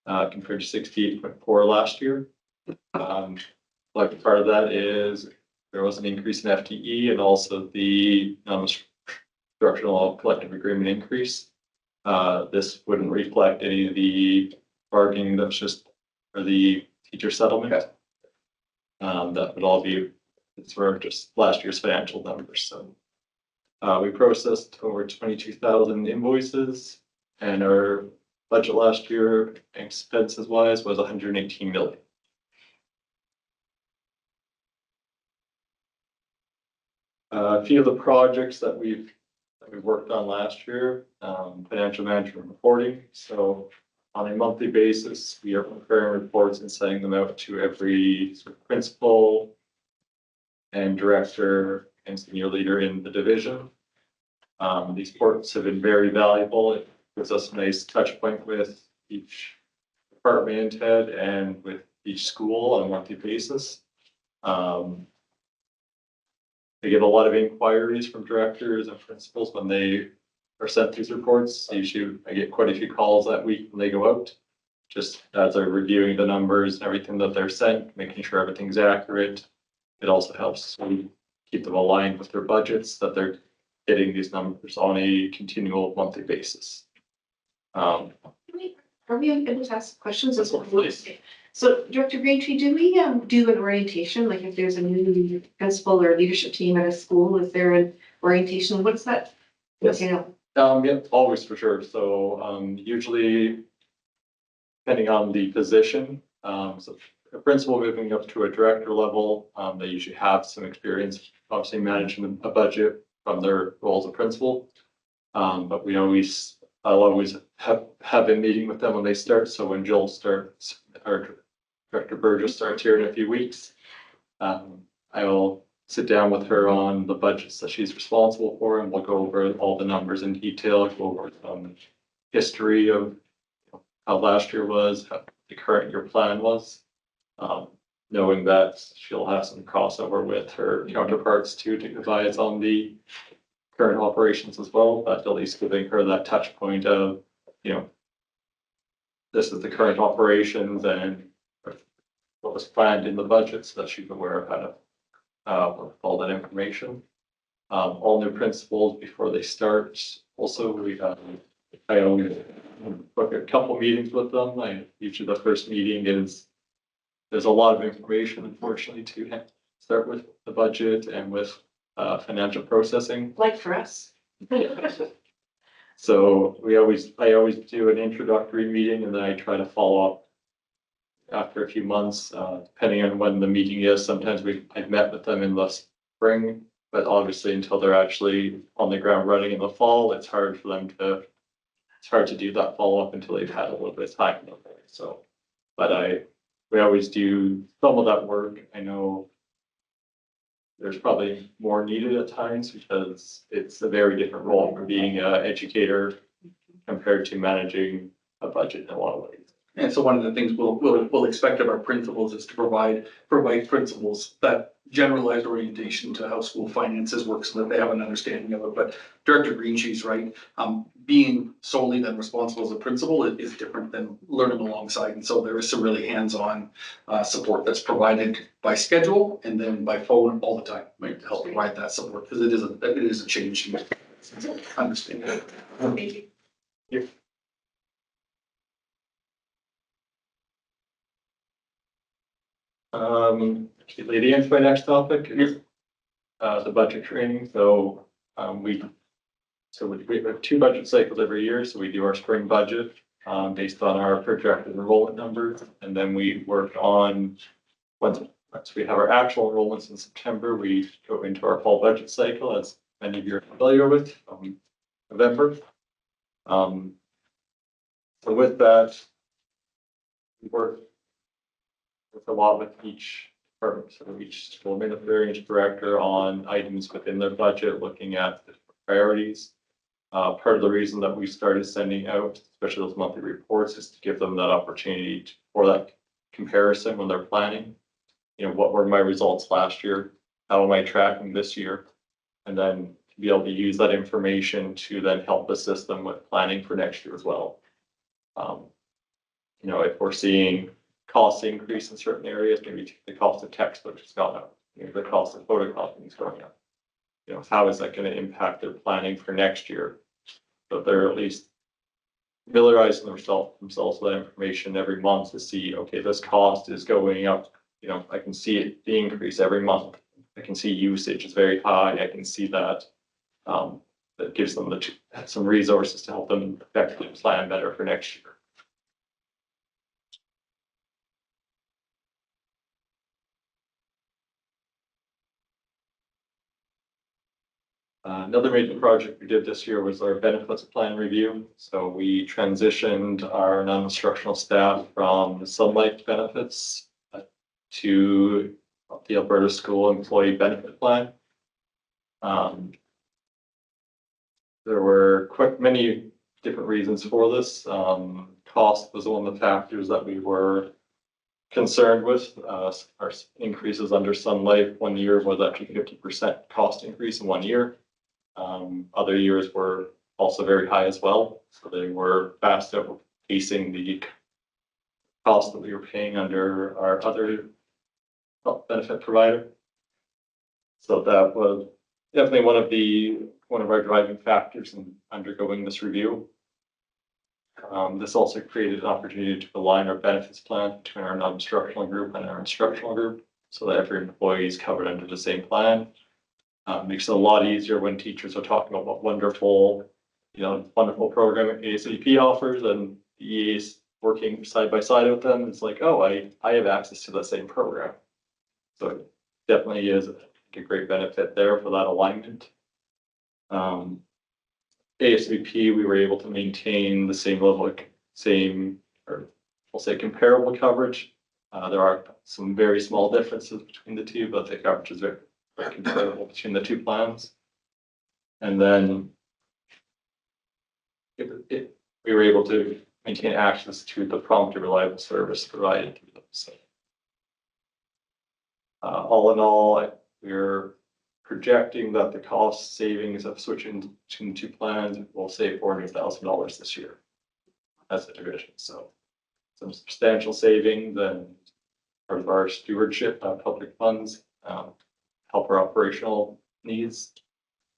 [SPEAKER 8] compared to 68.4 last year. Like part of that is there was an increase in FTE and also the non-structural collective agreement increase. This wouldn't reflect any of the bargaining that's just for the teacher settlement. That would all be, it's for just last year's financial numbers. So we processed over 22,000 invoices and our budget last year expenses wise was 118 million. A few of the projects that we worked on last year, financial management reporting. So on a monthly basis, we are preparing reports and sending them out to every principal and director and senior leader in the division. These reports have been very valuable. It gives us a nice touch point with each department head and with each school on a monthly basis. They get a lot of inquiries from directors and principals when they are sent these reports. Usually I get quite a few calls that week when they go out, just as they're reviewing the numbers and everything that they're sent, making sure everything's accurate. It also helps keep them aligned with their budgets, that they're getting these numbers on a continual monthly basis.
[SPEAKER 7] Are we able to ask questions as well?
[SPEAKER 2] Please.
[SPEAKER 7] So Director Braintree, do we do an orientation? Like if there's a new principal or leadership team at a school, is there an orientation? What's that?
[SPEAKER 8] Yes.
[SPEAKER 7] You know,
[SPEAKER 8] Yeah, always for sure. So usually depending on the position, so a principal moving up to a director level, they usually have some experience, obviously managing a budget from their role as a principal. But I'll always have a meeting with them when they start. So when Jill starts, our Director Burgess starts here in a few weeks, I will sit down with her on the budgets that she's responsible for, and we'll go over all the numbers in detail, go over some history of how last year was, how the current year plan was, knowing that she'll have some crossover with her counterparts too, to advise on the current operations as well, but at least giving her that touch point of, this is the current operations and what was planned in the budget, so that she's aware of kind of all that information. All new principals before they start. Also, I always book a couple meetings with them. Usually the first meeting there's a lot of information, unfortunately, to start with the budget and with financial processing.
[SPEAKER 7] like for us.
[SPEAKER 8] So I always do an introductory meeting and then I try to follow up after a few months, depending on when the meeting is. Sometimes I've met with them in the spring, but obviously until they're actually on the ground running in the fall, it's hard to do that follow up until they've had a little bit of time. So, but we always do some of that work. I know there's probably more needed at times because it's a very different role from being an educator compared to managing a budget in a lot of ways.
[SPEAKER 2] And so one of the things we'll expect of our principals is to provide principals that generalized orientation to how school finances work so that they have an understanding of it. But Director Greenshee's right. Being solely then responsible as a principal is different than learning alongside. And so there is some really hands-on support that's provided by schedule and then by phone all the time, right, to help provide that support, because it is a change in understanding.
[SPEAKER 1] Thank you.
[SPEAKER 8] Leading into my next topic is the budget training. So we have 2 budget cycles every year. So we do our spring budget based on our projected enrollment numbers, and then we work on once we have our actual enrollments in September, we go into our fall budget cycle, as many of you are familiar with, November. So with that, we work with a lot with each department, so each school administrator, each director on items within their budget, looking at the priorities. Part of the reason that we started sending out, especially those monthly reports, is to give them that opportunity for that comparison when they're planning. You know, what were my results last year? How am I tracking this year? And then to be able to use that information to then help assist them with planning for next year as well. You know, if we're seeing costs increase in certain areas, maybe the cost of textbooks has gone up, maybe the cost of photocopying is going up. You know, how is that going to impact their planning for next year? So they're at least familiarizing themselves with that information every month to see, okay, this cost is going up. You know, I can see it, the increase every month. I can see usage is very high. I can see that. That gives them some resources to help them effectively plan better for next year. Another major project we did this year was our benefits plan review. So we transitioned our non-instructional staff from Sun Life benefits to the Alberta School Employee Benefit Plan. There were quite many different reasons for this. Cost was one of the factors that we were concerned with. Our increases under Sun Life one year was actually 50% cost increase in 1 year. Other years were also very high as well. So they were fast outpacing the cost that we were paying under our other benefit provider. So that was definitely one of our driving factors in undergoing this review. This also created an opportunity to align our benefits plan between our non-instructional group and our instructional group, so that every employee is covered under the same plan. Makes it a lot easier when teachers are talking about what wonderful program ASAP offers, and the EA's working side by side with them. It's like, oh, I have access to the same program. So it definitely is a great benefit there for that alignment. ASVP, we were able to maintain the same level of comparable coverage. There are some very small differences between the two, but the coverage is very comparable between the two plans. And then we were able to maintain access to the prompt and reliable service provided to them. So all in all, we're projecting that the cost savings of switching between the two plans will save $400,000 this year as a division. So some substantial savings and part of our stewardship of public funds, help our operational needs.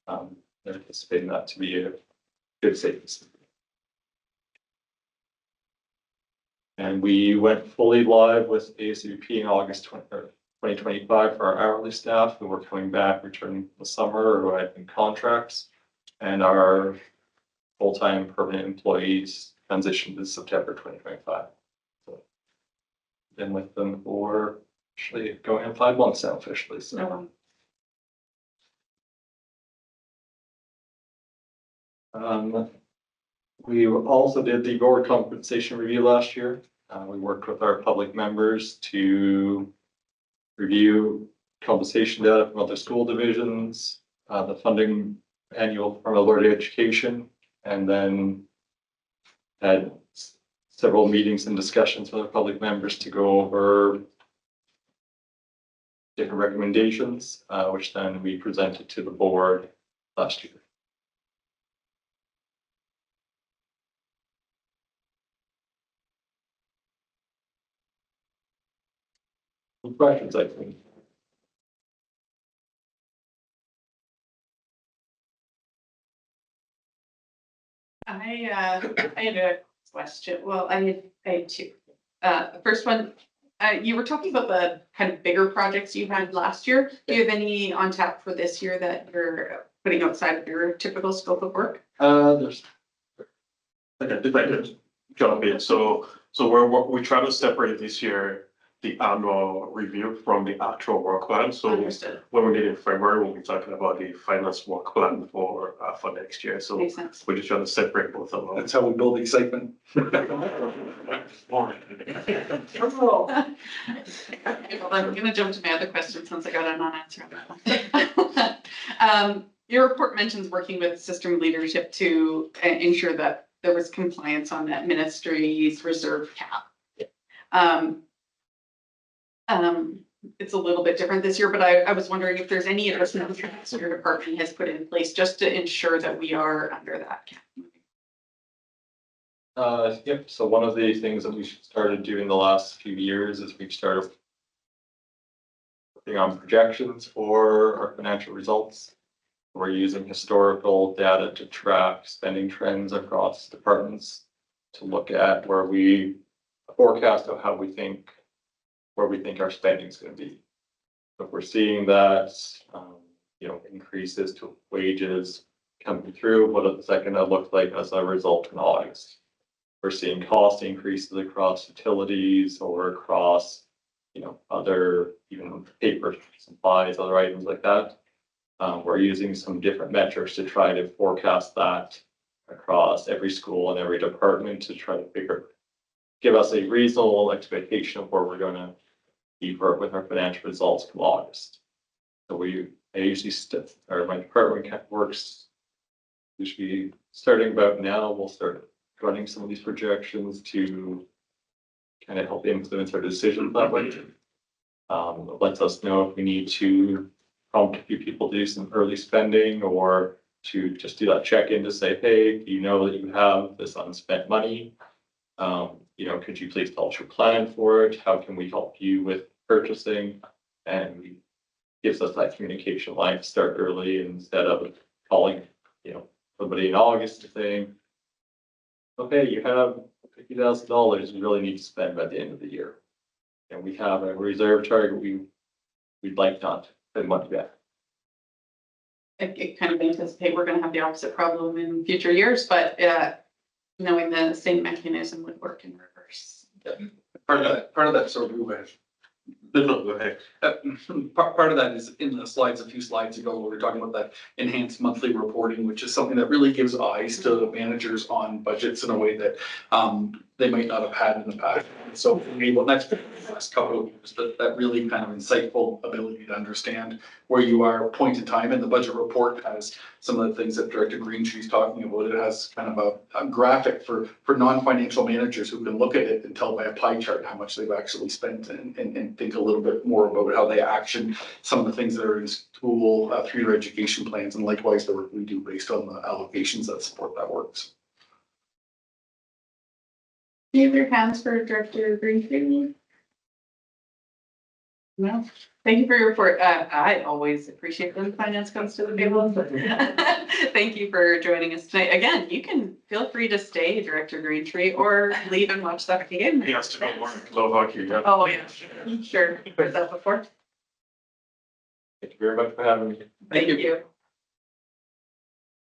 [SPEAKER 8] They're anticipating that to be a good savings. And we went fully live with ASVP in August 2025 for our hourly staff who were coming back, returning the summer, or who had been contracts, and our full-time permanent employees transitioned to September 2025. So been with them for actually going on 5 months now officially. So we also did the board compensation review last year. We worked with our public members to review compensation data from other school divisions, the funding annual from Alberta Education, and then had several meetings and discussions with our public members to go over different different recommendations, which then we presented to the board last year. Any questions, I think?
[SPEAKER 1] I had a question. Well, I had two. The first one, you were talking about the kind of bigger projects you had last year. Do you have any on tap for this year that you're putting outside of your typical scope of work?
[SPEAKER 8] There's,
[SPEAKER 3] Okay, if I could jump in, so we try to separate this year, the annual review from the actual work plan, so
[SPEAKER 1] Understood.
[SPEAKER 3] when we meet in February, we'll be talking about the finance work plan for next year, so
[SPEAKER 1] Makes sense.
[SPEAKER 3] we're just trying to separate both of them.
[SPEAKER 2] That's how we build excitement.
[SPEAKER 1] I'm gonna jump to my other question since I got a non-answer on that one. Your report mentions working with system leadership to ensure that there was compliance on that ministry's reserve cap. It's a little bit different this year, but I was wondering if there's any adjustments your department has put in place just to ensure that we are under that cap.
[SPEAKER 8] yep, so one of the things that we started doing the last few years is we've started working on projections for our financial results. We're using historical data to track spending trends across departments to look at where we forecast of how we think, where we think our spending is going to be. If we're seeing that, increases to wages coming through, what is that going to look like as a result in August? We're seeing cost increases across utilities or across, other, even paper supplies, other items like that. We're using some different metrics to try to forecast that across every school and every department to try to give us a reasonable expectation of where we're going to be with our financial results come August. So I usually my department works, usually starting about now, we'll start running some of these projections to kind of help influence our decisions that way. It lets us know if we need to prompt a few people to do some early spending or to just do that check-in to say, hey, do you know that you have this unspent money? Could you please tell us your plan for it? How can we help you with purchasing? And gives us that communication line to start early instead of calling, somebody in August and saying, okay, you have $50,000 you really need to spend by the end of the year. And we have a reserve target we'd like not to spend money back.
[SPEAKER 1] I kind of anticipate we're gonna have the opposite problem in future years, but knowing the same mechanism would work in reverse.
[SPEAKER 2] Part of that sort of
[SPEAKER 3] No, go ahead.
[SPEAKER 2] part of that is in the slides, a few slides ago, we were talking about that enhanced monthly reporting, which is something that really gives eyes to the managers on budgets in a way that they might not have had in the past. So for me, well, that's the last couple of years, that really kind of insightful ability to understand where you are point in time. And the budget report has some of the things that Director Greentree's talking about. It has kind of a graphic for non-financial managers who can look at it and tell by a pie chart how much they've actually spent and think a little bit more about how they action some of the things that are in school through their education plans, and likewise the work we do based on the allocations that support that works.
[SPEAKER 1] Do you have your hands for Director Greentree? No, thank you for your report. I always appreciate when finance comes to the table. Thank you for joining us tonight. Again, you can feel free to stay, Director Greentree, or leave and watch that game.
[SPEAKER 3] He has to go more low hockey, yeah.
[SPEAKER 1] Oh, yeah, sure. Heard that before.
[SPEAKER 8] Thank you very much for having me.
[SPEAKER 1] Thank you.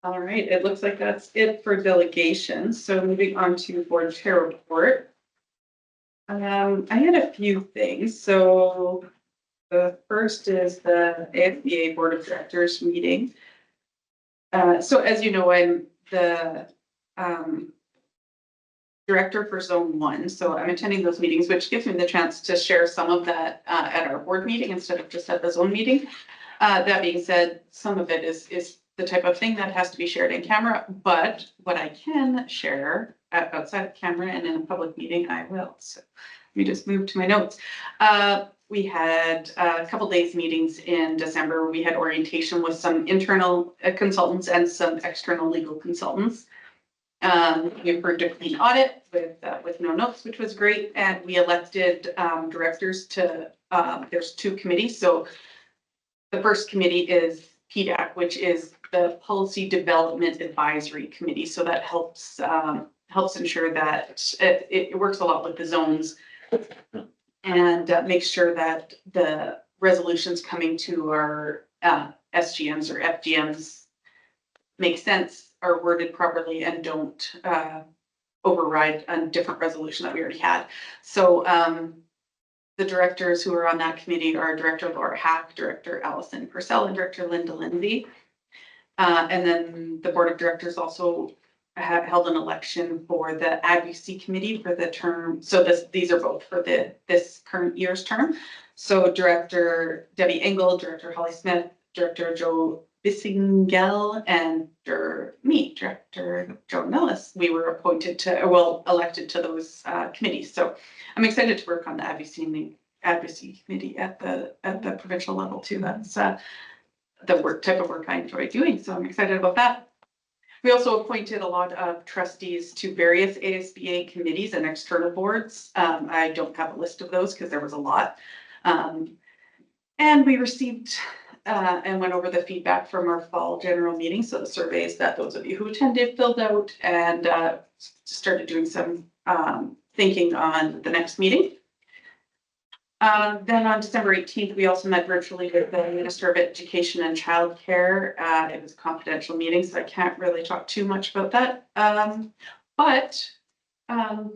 [SPEAKER 1] All right, it looks like that's it for delegations. So moving on to board chair report. I had a few things. So the first is the AFBA Board of Directors meeting. So as you know, I'm the director for Zone 1. So I'm attending those meetings, which gives me the chance to share some of that at our board meeting instead of just at the zone meeting. That being said, some of it is the type of thing that has to be shared in camera, but what I can share outside of camera and in a public meeting, I will. So let me just move to my notes. we had a couple days meetings in December. We had orientation with some internal consultants and some external legal consultants. We approved a clean audit with no notes, which was great. And we elected directors to, there's 2 committees. So the first committee is PDAC, which is the Policy Development Advisory Committee. So that helps ensure that it works a lot with the zones and makes sure that the resolutions coming to our SGMs or FGMs make sense, are worded properly, and don't override a different resolution that we already had. So the directors who are on that committee are Director Laura Hack, Director Allison Purcell, and Director Linda Lindsay. And then the board of directors also have held an election for the advocacy committee for the term. So these are both for this current year's term. So Director Debbie Engel, Director Holly Smith, Director Joe Bissingell, and me, Director Joe Millis. We were appointed to, elected to those committees. So I'm excited to work on the advocacy committee at the provincial level too. That's the type of work I enjoy doing. So I'm excited about that. We also appointed a lot of trustees to various ASBA committees and external boards. I don't have a list of those because there was a lot. And we received and went over the feedback from our fall general meeting. So the surveys that those of you who attended filled out, and started doing some thinking on the next meeting. Then on December 18th, we also met virtually with the Minister of Education and Childcare. It was a confidential meeting, so I can't really talk too much about that. But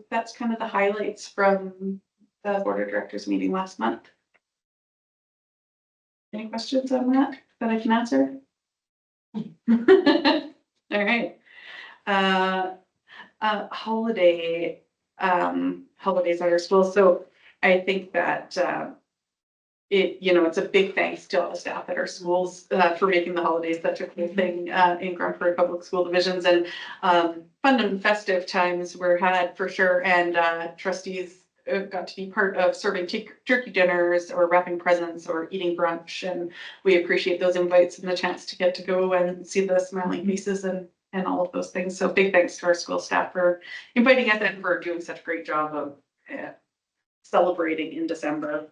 [SPEAKER 1] that's kind of the highlights from the Board of Directors meeting last month. Any questions on that I can answer? All right. Holidays at our school. So I think that it's a big thanks to all the staff at our schools for making the holidays such a cool thing in Grand Prairie Public School divisions, and fun and festive times were had for sure. And trustees got to be part of serving turkey dinners or wrapping presents or eating brunch, and we appreciate those invites and the chance to get to go and see the smiling faces and all of those things. So big thanks to our school staff for inviting us and for doing such a great job of celebrating in December.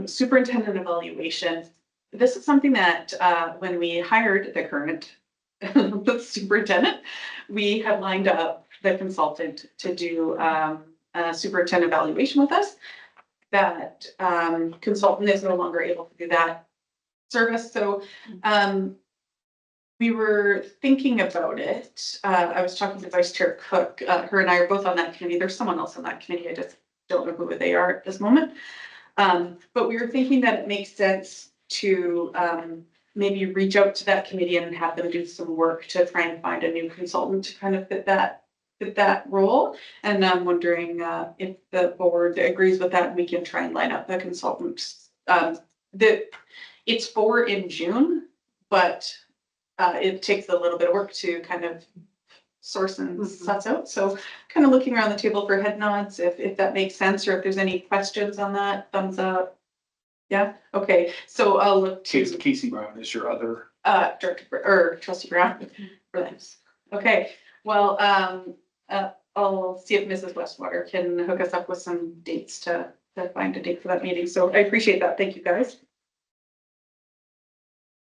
[SPEAKER 1] Superintendent evaluation. This is something that when we hired the current superintendent, we had lined up the consultant to do a superintendent evaluation with us. That consultant is no longer able to do that service. So we were thinking about it. I was talking to Vice Chair Cook. Her and I are both on that committee. There's someone else on that committee. I just don't know who they are at this moment. But we were thinking that it makes sense to maybe reach out to that committee and have them do some work to try and find a new consultant to kind of fit that role. And I'm wondering if the board agrees with that, and we can try and line up the consultants. It's for in June, but it takes a little bit of work to kind of source and suss out. So kind of looking around the table for head nods, if that makes sense, or if there's any questions on that, thumbs up. Yeah, okay, so I'll look to
[SPEAKER 2] Casey Brown is your other.
[SPEAKER 1] Director or Trustee Brown. Thanks. Okay, well, I'll see if Mrs. Westwater can hook us up with some dates to find a date for that meeting. So I appreciate that. Thank you, guys.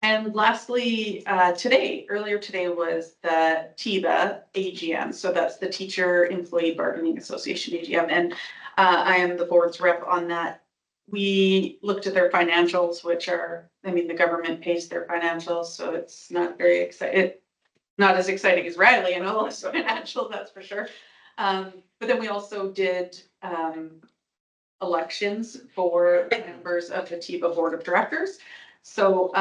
[SPEAKER 1] And lastly, earlier today was the TIBA AGM. So that's the Teacher Employee Bargaining Association AGM. And I am the board's rep on that. We looked at their financials, which are, the government pays their financials, so it's not very exciting. Not as exciting as Radley and all those financials, that's for sure. But then we also did elections for members of the TIBA Board of Directors. So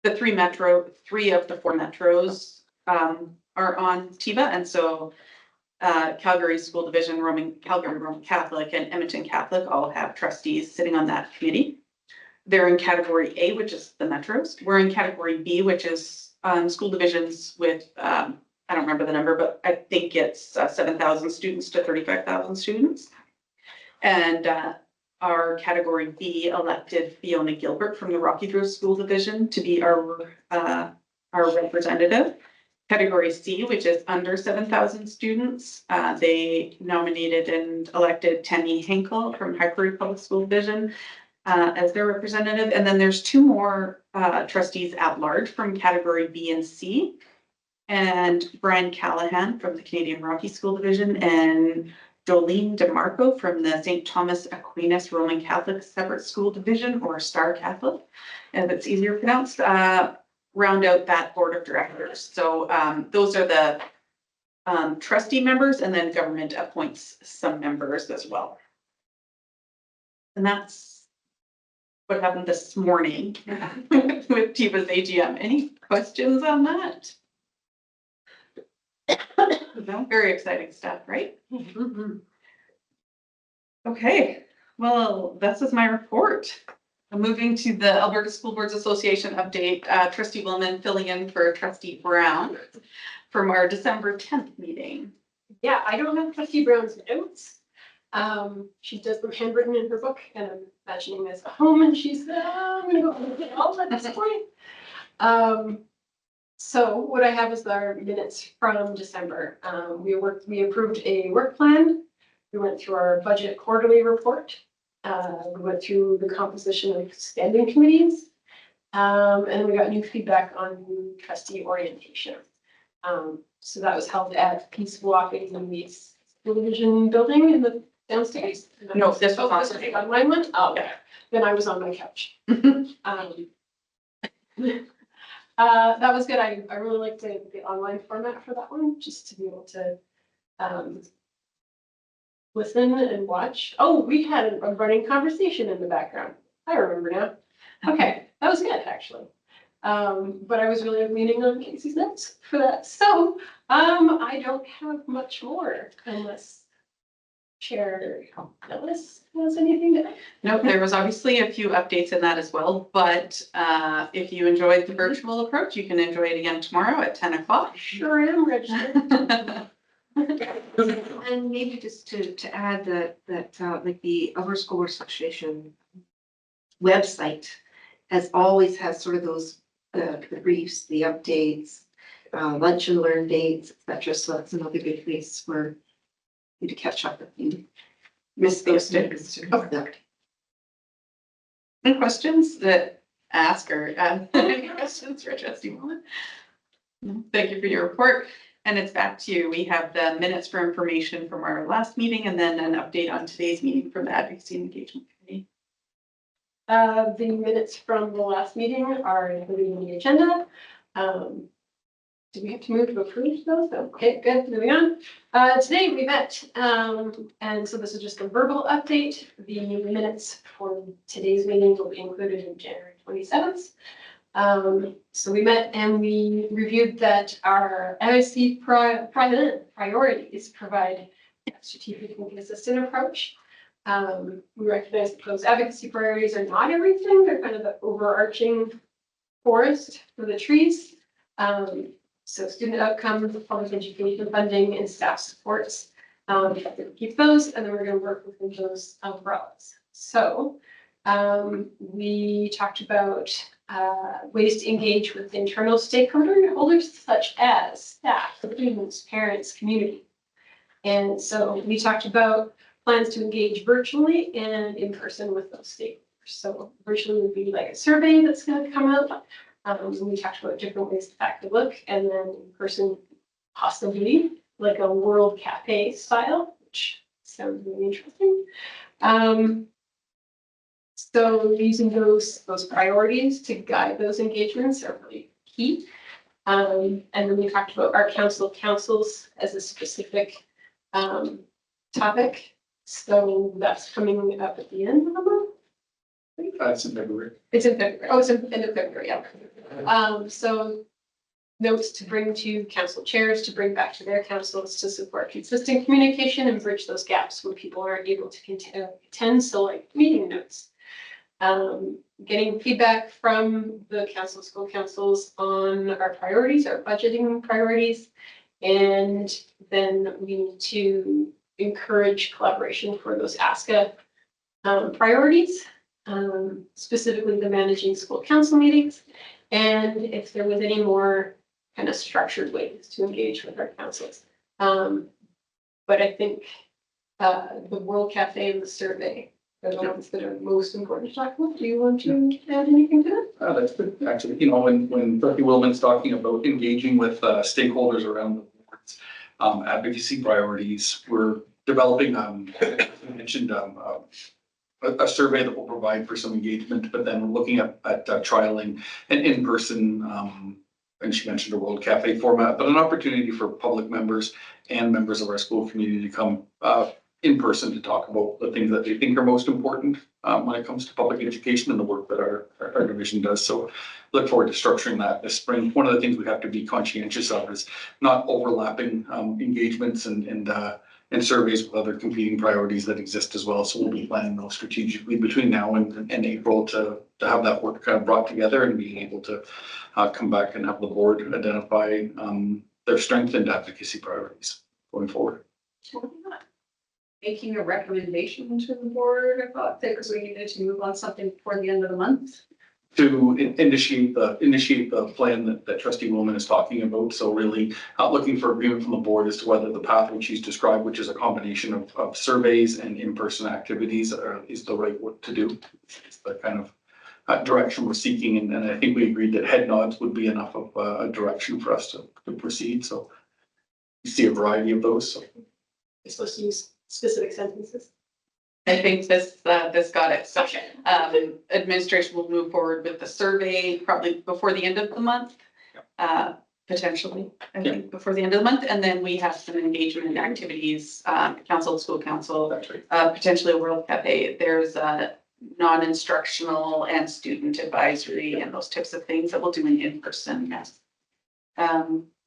[SPEAKER 1] the three of the 4 metros are on TIBA, and so Calgary School Division, Calgary Roman Catholic, and Edmonton Catholic all have trustees sitting on that committee. They're in category A, which is the metros. We're in category B, which is school divisions with I don't remember the number, but I think it's 7,000 students to 35,000 students. And our category B elected Fiona Gilbert from the Rocky Grove School Division to be our representative. Category C, which is under 7,000 students, they nominated and elected Tammy Hinkle from High Prairie Public School Division as their representative. And then there's two more trustees at large from category B and C. And Brian Callahan from the Canadian Rocky School Division and Jolene DeMarco from the St. Thomas Aquinas Roman Catholic Separate School Division, or Star Catholic, as it's easier pronounced, round out that board of directors. So those are the trustee members, and then government appoints some members as well. And that's what happened this morning with Tiva's AGM. Any questions on that? No, very exciting stuff, right? Okay, well, this is my report. I'm moving to the Alberta School Boards Association update. Trustee Willman filling in for Trustee Brown from our December 10th meeting.
[SPEAKER 9] Yeah, I don't have Trustee Brown's notes. She does them handwritten in her book, and I'm imagining this at home, and she's, I'm gonna go look it all at this point. So what I have is our minutes from December. We approved a work plan. We went through our budget quarterly report. We went through the composition of standing committees. And we got new feedback on trustee orientation. So that was held at Peace Walking in the School Division building in the downstairs.
[SPEAKER 1] No, this was
[SPEAKER 9] Oh,
[SPEAKER 1] on
[SPEAKER 9] this was the online one? Oh, okay. Then I was on my couch. That was good. I really liked the online format for that one, just to be able to listen and watch. Oh, we had a running conversation in the background. I remember now. Okay, that was good, actually. But I was really leaning on Casey's notes for that. So I don't have much more unless Chair Ellis has anything to add.
[SPEAKER 1] Nope, there was obviously a few updates in that as well, but if you enjoyed the virtual approach, you can enjoy it again tomorrow at 10 o'clock.
[SPEAKER 9] Sure am registered.
[SPEAKER 7] And maybe just to add that like the Alberta School Board Association website as always has sort of those, the briefs, the updates, lunch and learn dates, et cetera. So that's another good place for you to catch up if you miss those things.
[SPEAKER 1] Any questions that ask or any questions for Trustee Mullen? No, thank you for your report. And it's back to you. We have the minutes for information from our last meeting and then an update on today's meeting from the Advocacy and Engagement Committee.
[SPEAKER 9] The minutes from the last meeting are included in the agenda. Do we have to move to approve those? Okay, good, moving on. Today we met, and so this is just a verbal update. The minutes for today's meeting will be included in January 27th. So we met and we reviewed that our MSC priorities provide a strategic and consistent approach. We recognize that those advocacy priorities are not everything. They're kind of the overarching forest for the trees. So student outcomes, public education funding, and staff supports. Keep those, and then we're going to work within those umbrellas. So we talked about ways to engage with internal stakeholders such as staff, students, parents, community. And so we talked about plans to engage virtually and in person with those stakeholders. So virtually would be like a survey that's going to come out. We talked about different ways to look, and then in person, possibly like a World Cafe style, which sounds really interesting. So using those priorities to guide those engagements are really key. And then we talked about our councils as a specific topic. So that's coming up at the end of the month.
[SPEAKER 2] That's in February.
[SPEAKER 9] It's in February. Oh, it's in end of February, yeah. So notes to bring to council chairs, to bring back to their councils to support consistent communication and bridge those gaps when people aren't able to attend. So like meeting notes. Getting feedback from the school councils on our priorities, our budgeting priorities, And then we need to encourage collaboration for those ASCA priorities, specifically the managing school council meetings. And if there was any more kind of structured ways to engage with our councils. But I think the World Cafe and the survey are the ones that are most important to talk about. Do you want to add anything to that?
[SPEAKER 2] That's good. Actually, you know, when Trustee Willman's talking about engaging with stakeholders around the board's advocacy priorities, we're developing, I mentioned, a survey that will provide for some engagement, but then we're looking at trialing an in-person, and she mentioned a World Cafe format, but an opportunity for public members and members of our school community to come in person to talk about the things that they think are most important when it comes to public education and the work that our division does. So look forward to structuring that this spring. One of the things we have to be conscientious of is not overlapping engagements and surveys with other competing priorities that exist as well. So we'll be planning those strategically between now and April to have that work kind of brought together and being able to come back and have the board identify their strength and advocacy priorities going forward.
[SPEAKER 1] Making a recommendation to the board, I thought, because we needed to move on something before the end of the month.
[SPEAKER 2] To initiate the plan that Trustee Willman is talking about. So really looking for agreement from the board as to whether the path which she's described, which is a combination of surveys and in-person activities, is the right work to do. It's the kind of direction we're seeking, and I think we agreed that head nods would be enough of a direction for us to proceed. So you see a variety of those. So.
[SPEAKER 9] You're supposed to use specific sentences.
[SPEAKER 1] I think this got it. So, administration will move forward with the survey probably before the end of the month. Potentially, I think before the end of the month. And then we have some engagement activities, council, school council,
[SPEAKER 2] That's right.
[SPEAKER 1] potentially a World Cafe. There's a non-instructional and student advisory and those types of things that we'll do in person. Yes.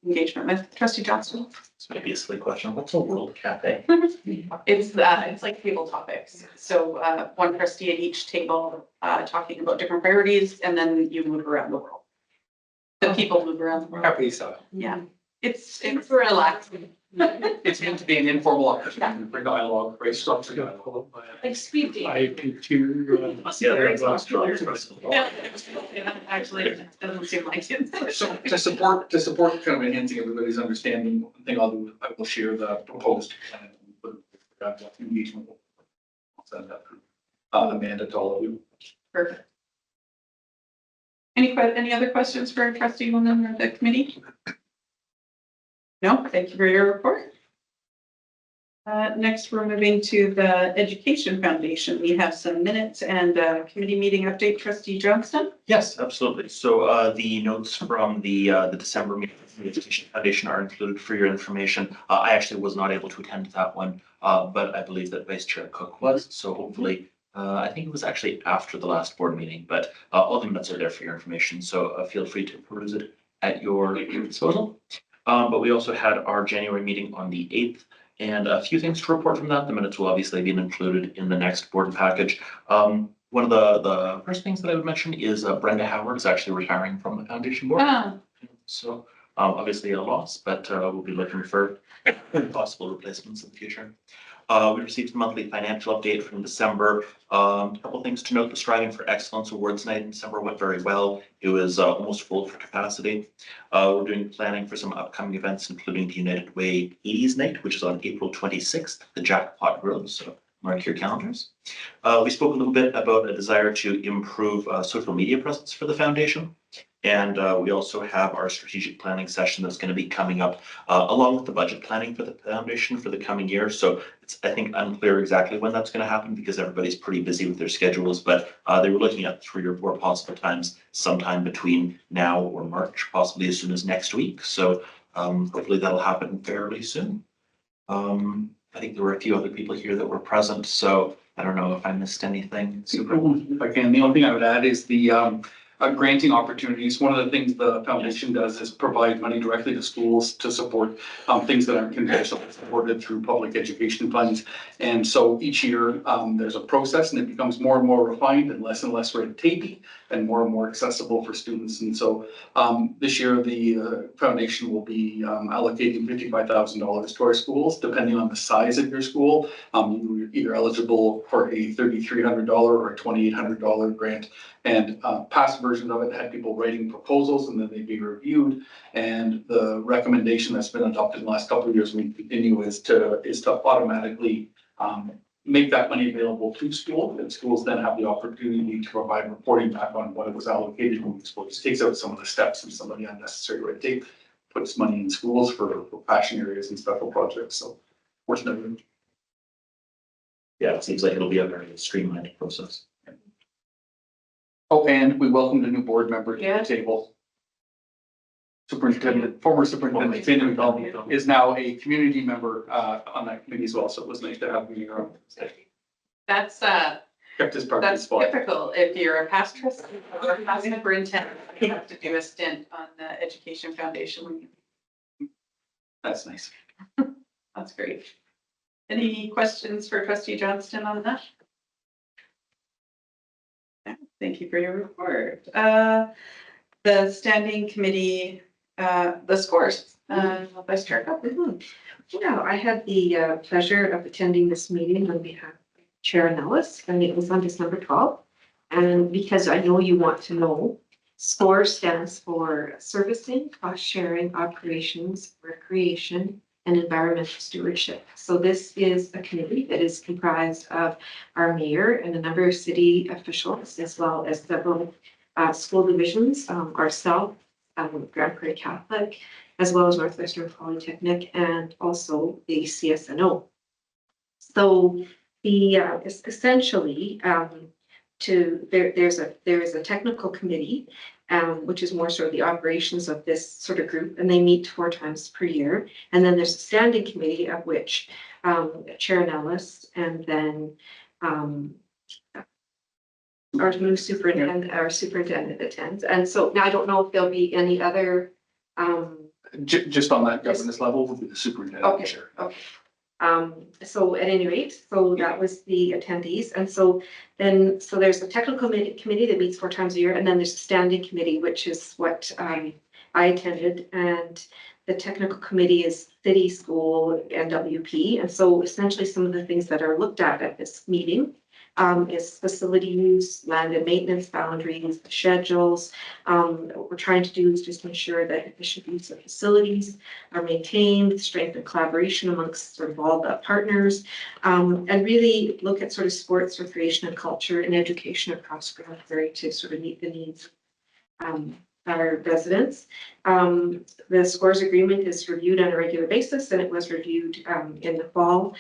[SPEAKER 1] Engagement with Trustee Johnston.
[SPEAKER 6] This might be a silly question. What's a World Cafe?
[SPEAKER 1] It's like table topics. So one trustee at each table talking about different priorities, and then you move around the world. The people move around the world.
[SPEAKER 2] Happy style.
[SPEAKER 1] Yeah, it's relaxing.
[SPEAKER 2] It's meant to be an informal opportunity for dialogue, very structured dialogue.
[SPEAKER 9] Like speed dating.
[SPEAKER 1] Yeah, actually, it doesn't seem like it.
[SPEAKER 2] So to support kind of enhancing everybody's understanding, I think I will share the proposed plan with engagement. I'll send that through Amanda to all of you.
[SPEAKER 1] Perfect. Any other questions for Trustee Woman or the committee? No, thank you for your report. Next, we're moving to the Education Foundation. We have some minutes and committee meeting update. Trustee Johnston.
[SPEAKER 6] Yes, absolutely. So the notes from the December meeting from the Education Foundation are included for your information. I actually was not able to attend that one, but I believe that Vice Chair Cook was. So hopefully, I think it was actually after the last board meeting, but all the minutes are there for your information. So feel free to peruse it at your disposal. But we also had our January meeting on the 8th. And a few things to report from that. The minutes will obviously be included in the next board package. One of the first things that I would mention is Brenda Howard is actually retiring from the foundation board. So obviously a loss, but we'll be looking for possible replacements in the future. We received a monthly financial update from December. A couple things to note: the Striving for Excellence Awards night in December went very well. It was almost full for capacity. We're doing planning for some upcoming events, including the United Way 80s night, which is on April 26th, the Jackpot Grill. So mark your calendars. We spoke a little bit about a desire to improve social media presence for the foundation. And we also have our strategic planning session that's going to be coming up along with the budget planning for the foundation for the coming year. So it's, I think, unclear exactly when that's going to happen because everybody's pretty busy with their schedules, but they were looking at 3 or 4 possible times sometime between now or March, possibly as soon as next week. So hopefully that'll happen fairly soon. I think there were a few other people here that were present, so I don't know if I missed anything.
[SPEAKER 2] Super. If I can, the only thing I would add is the granting opportunities. One of the things the foundation does is provide money directly to schools to support things that aren't conventionally supported through public education funds. And so each year, there's a process and it becomes more and more refined and less red tapey and more accessible for students. And so this year, the foundation will be allocating $55,000 to our schools, depending on the size of your school. You're either eligible for a $3,300 or a $2,800 grant. And past version of it had people writing proposals and then they'd be reviewed. And the recommendation that's been adopted in the last couple of years, we continue is to automatically make that money available to schools, and schools then have the opportunity to provide reporting back on what it was allocated to schools. Takes out some of the steps and some of the unnecessary red tape, puts money in schools for passion areas and special projects. So worth noting.
[SPEAKER 6] Yeah, it seems like it'll be a very streamlined process.
[SPEAKER 2] Oh, and we welcomed a new board member to
[SPEAKER 9] Yeah.
[SPEAKER 2] the table. Former Superintendent Finn is now a community member on that committee as well, so it was nice to have him here.
[SPEAKER 1] That's,
[SPEAKER 2] Kept his parking
[SPEAKER 1] that's
[SPEAKER 2] spot.
[SPEAKER 1] typical. If you're a past trustee or a past superintendent, you have to do a stint on the Education Foundation.
[SPEAKER 2] That's nice.
[SPEAKER 1] That's great. Any questions for trustee Johnston on that? Yeah, thank you for your report. The standing committee, the scores, Vice Chair Cup.
[SPEAKER 7] Yeah, I had the pleasure of attending this meeting on behalf of Chair Nellis, and it was on December 12th. And because I know you want to know, SCORE stands for Servicing, Cost Sharing, Operations, Recreation, and Environmental Stewardship. So this is a committee that is comprised of our mayor and a number of city officials, as well as several school divisions, ourselves, Grand Prairie Catholic, as well as Northwestern Polytechnic, and also the CSNO. So the essentially there is a technical committee, which is more sort of the operations of this sort of group, and they meet 4 times per year. And then there's a standing committee of which Chair Nellis and then our new superintendent attends. And so now I don't know if there'll be any other
[SPEAKER 2] Just on that governance level, will be the superintendent.
[SPEAKER 7] Okay.
[SPEAKER 2] Chair.
[SPEAKER 7] Okay. So at any rate, so that was the attendees. And so then, so there's a technical committee that meets 4 times a year, and then there's a standing committee, which is what I attended. And the technical committee is city, school, and WP. And so essentially some of the things that are looked at this meeting is facility use, land and maintenance boundaries, schedules. What we're trying to do is just ensure that efficient use of facilities are maintained, strengthen collaboration amongst sort of all the partners, and really look at sort of sports, recreation, and culture and education across Grand Prairie to sort of meet the needs of our residents. The scores agreement is reviewed on a regular basis, and it was reviewed in the fall.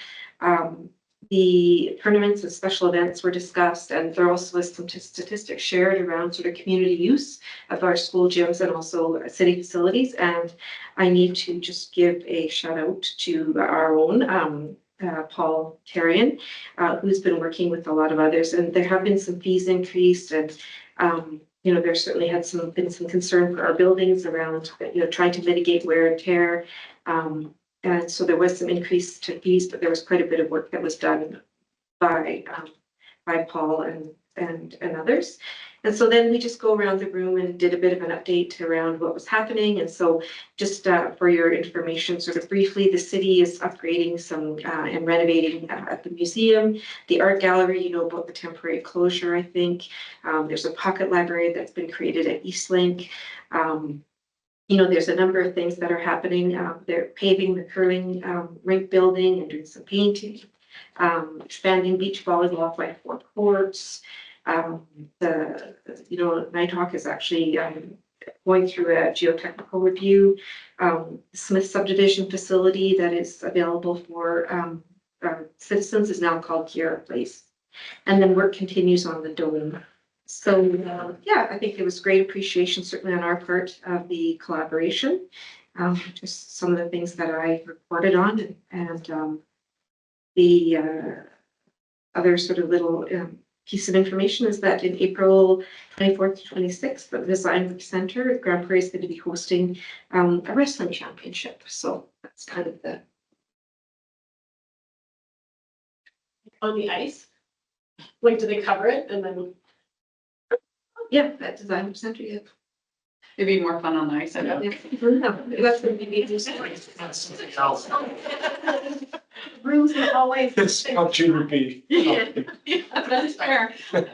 [SPEAKER 7] The tournaments and special events were discussed, and there also was some statistics shared around sort of community use of our school gyms and also city facilities. And I need to just give a shout out to our own Paul Terrian, who's been working with a lot of others. And there have been some fees increased, and there certainly been some concern for our buildings around trying to mitigate wear and tear. And so there was some increase to fees, but there was quite a bit of work that was done by Paul and others. And so then we just go around the room and did a bit of an update around what was happening. And so just for your information, sort of briefly, the city is upgrading some and renovating at the museum, the art gallery, about the temporary closure, I think. There's a pocket library that's been created at Eastlink. There's a number of things that are happening. They're paving the curling rink building and doing some painting, expanding beach volleyball by 4 courts. Nighthawk is actually going through a geotechnical review. Smith subdivision facility that is available for citizens is now called Kiera Place. And then work continues on the dome. So, I think it was great appreciation, certainly on our part, of the collaboration. Just some of the things that I reported on, and the other sort of little piece of information is that in April 24th to 26th, the Design Center at Grand Prairie is going to be hosting a wrestling championship. So that's kind of the,
[SPEAKER 9] On the ice? Like, do they cover it and then?
[SPEAKER 7] yeah, that Design Center, yeah.
[SPEAKER 1] It'd be more fun on the ice, I know.
[SPEAKER 7] Yeah. That's going to be rooms and hallways.
[SPEAKER 8] It's how junior B.
[SPEAKER 1] Yeah, that's fair. Thank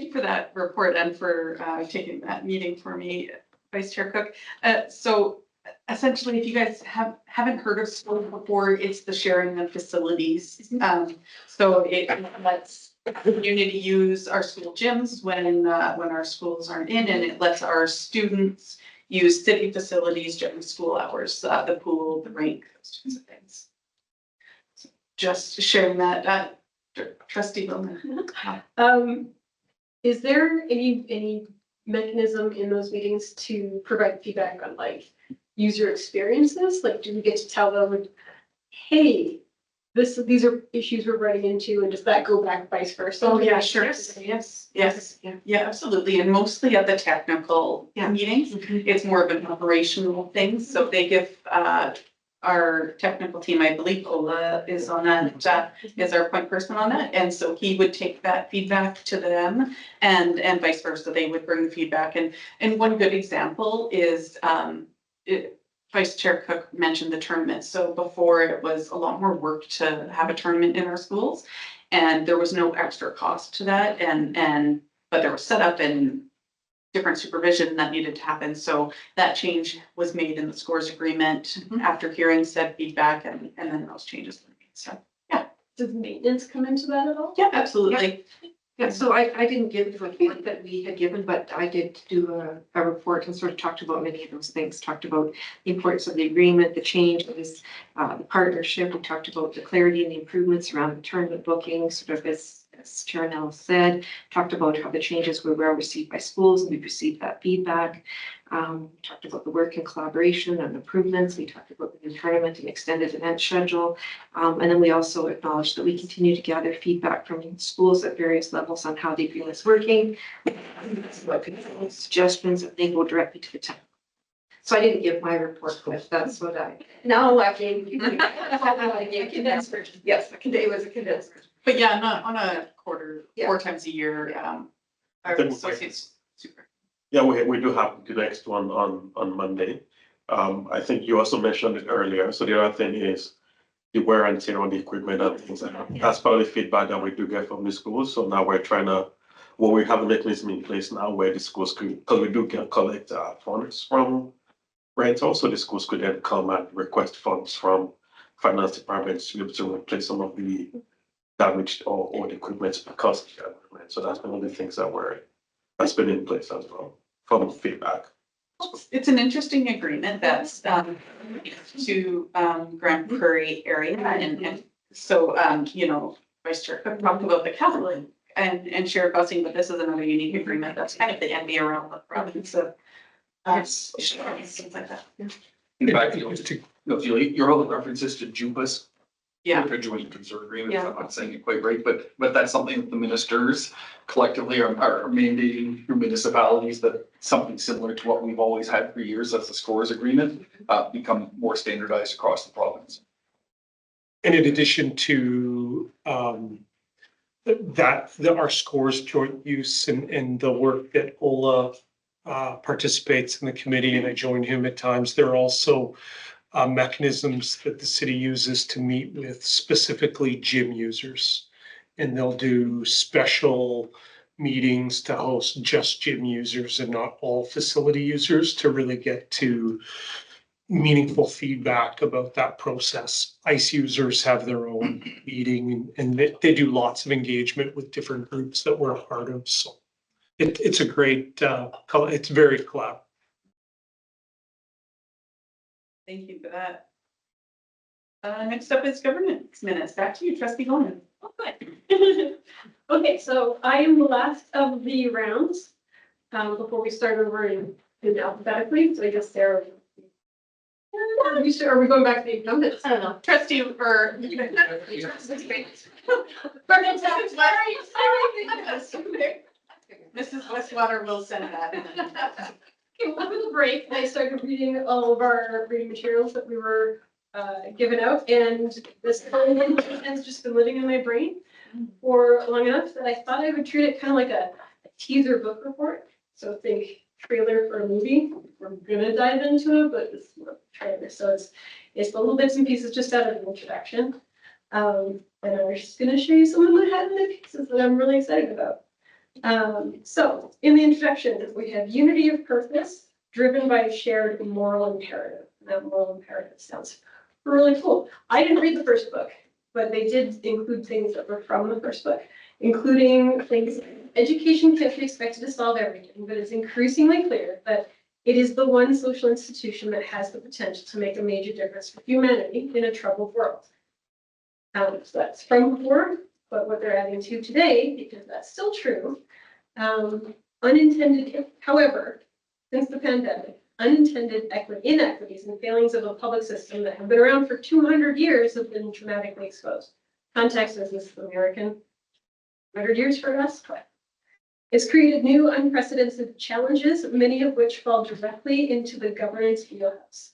[SPEAKER 1] you for that report and for taking that meeting for me, Vice Chair Cook. So essentially, if you guys haven't heard of school before, it's the sharing of facilities. So it lets the community use our school gyms when our schools aren't in, and it lets our students use city facilities during school hours, the pool, the rink, those kinds of things. So just sharing that, trustee Bowman.
[SPEAKER 9] Is there any mechanism in those meetings to provide feedback on like user experiences? Like, do we get to tell them, hey, these are issues we're running into, and does that go back vice versa?
[SPEAKER 1] Oh, yeah, sure.
[SPEAKER 7] Yes.
[SPEAKER 1] Yes,
[SPEAKER 7] Yeah.
[SPEAKER 1] yeah, absolutely. And mostly at the technical
[SPEAKER 7] Yeah.
[SPEAKER 1] meetings, it's more of an operational thing. So they give our technical team, I believe Ola is on that, is our point person on that. And so he would take that feedback to them and vice versa. They would bring the feedback. And one good example is Vice Chair Cook mentioned the tournament. So before it was a lot more work to have a tournament in our schools. And there was no extra cost to that. But there was setup and different supervision that needed to happen. So that change was made in the scores agreement after hearing said feedback and then those changes were made. So,
[SPEAKER 9] Does maintenance come into that at all?
[SPEAKER 1] yeah, absolutely.
[SPEAKER 7] Yeah, so I didn't give the report that we had given, but I did do a report and sort of talked about many of those things, talked about the importance of the agreement, the changes, the partnership. We talked about the clarity and the improvements around the tournament booking, sort of as Chair Nell said, talked about how the changes were well received by schools and we received that feedback. Talked about the work and collaboration and improvements. We talked about the new tournament and extended event schedule. And then we also acknowledged that we continue to gather feedback from schools at various levels on how the agreement's working. Suggestions, and they go directly to the town. So I didn't give my report, but that's what no, I gave you. A condensed version. Yes, it was a condensed version.
[SPEAKER 1] But yeah, on a quarter,
[SPEAKER 7] Yeah.
[SPEAKER 1] 4 times a year, our
[SPEAKER 3] Then-
[SPEAKER 1] associates, super.
[SPEAKER 3] Yeah, we do have the next one on Monday. I think you also mentioned it earlier. So the other thing is the wear and tear on the equipment and things like that. That's probably feedback that we do get from the schools. So now we're trying to, we have a mechanism in place now where the schools could, because we do collect funds from rental. So the schools could then come and request funds from finance departments to be able to replace some of the damaged or old equipment because of the equipment. So that's one of the things that's been in place as well from feedback.
[SPEAKER 1] It's an interesting agreement that's to Grand Prairie area and so Vice Chair Cook talked about the Catholic and shared busing, but this is another unique agreement that's kind of the envy around the province of things like that.
[SPEAKER 2] In fact, your other references to JUPAS.
[SPEAKER 1] Yeah.
[SPEAKER 2] A joint concern agreement,
[SPEAKER 1] Yeah.
[SPEAKER 2] I'm not saying it quite right, but that's something that the ministers collectively are mandating through municipalities that something similar to what we've always had for years as the scores agreement, become more standardized across the province.
[SPEAKER 10] And in addition to our scores joint use and the work that Ola participates in the committee, and I join him at times, there are also mechanisms that the city uses to meet with specifically gym users. And they'll do special meetings to host just gym users and not all facility users to really get to meaningful feedback about that process. ICE users have their own meeting and they do lots of engagement with different groups that we're a part of. So it's a great, it's very collaborative.
[SPEAKER 1] Thank you for that. Next up is governance minutes. Back to you, trustee Bowman.
[SPEAKER 9] Oh, good. Okay, so I am the last of the rounds, before we start over in alphabetically, so I guess Sarah. Are we going back to the incumbents?
[SPEAKER 1] I don't know, trustee or. Mrs. Westwater will send that.
[SPEAKER 9] Okay, over the break, I started reading all of our reading materials that we were given out, and this has just been living in my brain for long enough that I thought I would treat it kind of like a teaser book report. So think trailer for a movie. We're gonna dive into it, but it's not a trailer, so it's the little bits and pieces just out of the introduction. And I'm just gonna show you some of the headline pieces that I'm really excited about. So in the introduction, we have unity of purpose driven by a shared moral imperative. That moral imperative sounds really cool. I didn't read the first book, but they did include things that were from the first book, including things like education can't be expected to solve everything, but it's increasingly clear that it is the one social institution that has the potential to make a major difference for humanity in a troubled world. So that's from before, but what they're adding to today, because that's still true, unintended, however, since the pandemic, unintended inequities and failings of a public system that have been around for 200 years have been dramatically exposed. Context is this American 100 years for us, but it's created new unprecedented challenges, many of which fall directly into the governance wheelhouse.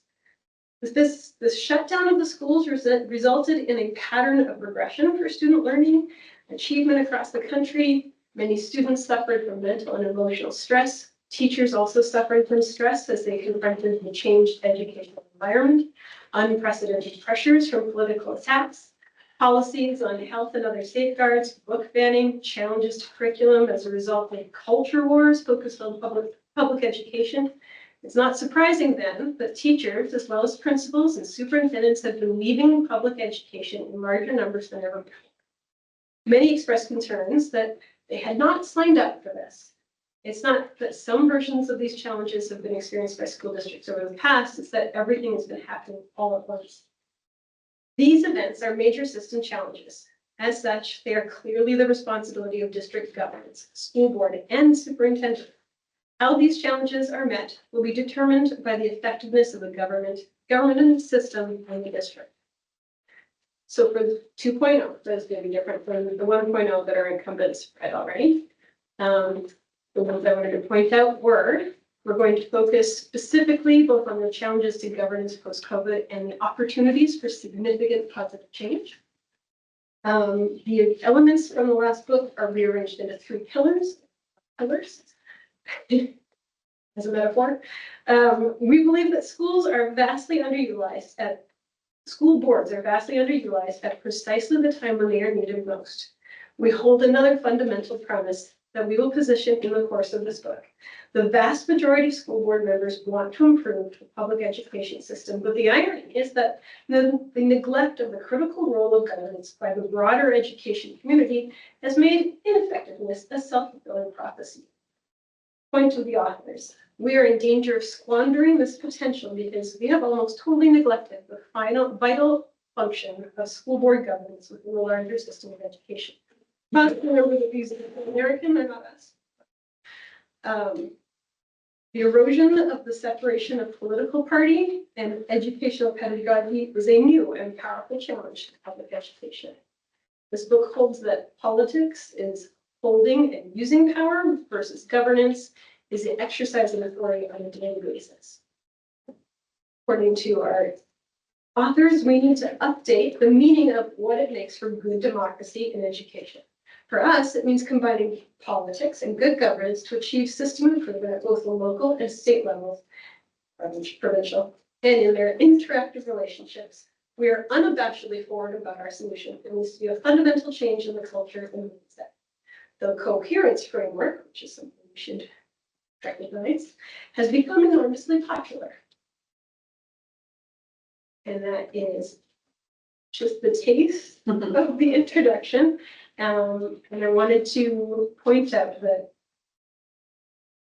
[SPEAKER 9] This shutdown of the schools resulted in a pattern of regression for student learning, achievement across the country. Many students suffered from mental and emotional stress. Teachers also suffered from stress as they confronted the changed educational environment, unprecedented pressures from political attacks, policies on health and other safeguards, book banning, challenges to curriculum as a result of culture wars focused on public education. It's not surprising then that teachers, as well as principals and superintendents, have been leaving public education in larger numbers than ever before. Many expressed concerns that they had not signed up for this. It's not that some versions of these challenges have been experienced by school districts over the past, it's that everything has been happening all at once. These events are major system challenges. As such, they are clearly the responsibility of district governments, school board, and superintendent. How these challenges are met will be determined by the effectiveness of the government system in the district. So for the 2.0, that's going to be different from the 1.0 that our incumbents read already. The ones I wanted to point out were, we're going to focus specifically both on the challenges to governance post-COVID and the opportunities for significant positive change. The elements from the last book are rearranged into 3 pillars. As a metaphor, we believe that school boards are vastly underutilized at precisely the time when they are needed most. We hold another fundamental premise that we will position in the course of this book. The vast majority of school board members want to improve the public education system, but the irony is that the neglect of the critical role of governance by the broader education community has made ineffectiveness a self-fulfilling prophecy. Point to the authors. We are in danger of squandering this potential because we have almost totally neglected the vital function of school board governance within the larger system of education. But remember that these are American, they're not us. The erosion of the separation of political party and educational pedagogy is a new and powerful challenge to public education. This book holds that politics is holding and using power versus governance is the exercise of authority on a daily basis. According to our authors, we need to update the meaning of what it makes for good democracy in education. For us, it means combining politics and good governance to achieve system improvement at both the local and state levels, provincial, and in their interactive relationships. We are unabashedly forward about our solution. It needs to be a fundamental change in the culture and mindset. The coherence framework, which is something we should recognize, has become enormously popular. And that is just the taste of the introduction. And I wanted to point out that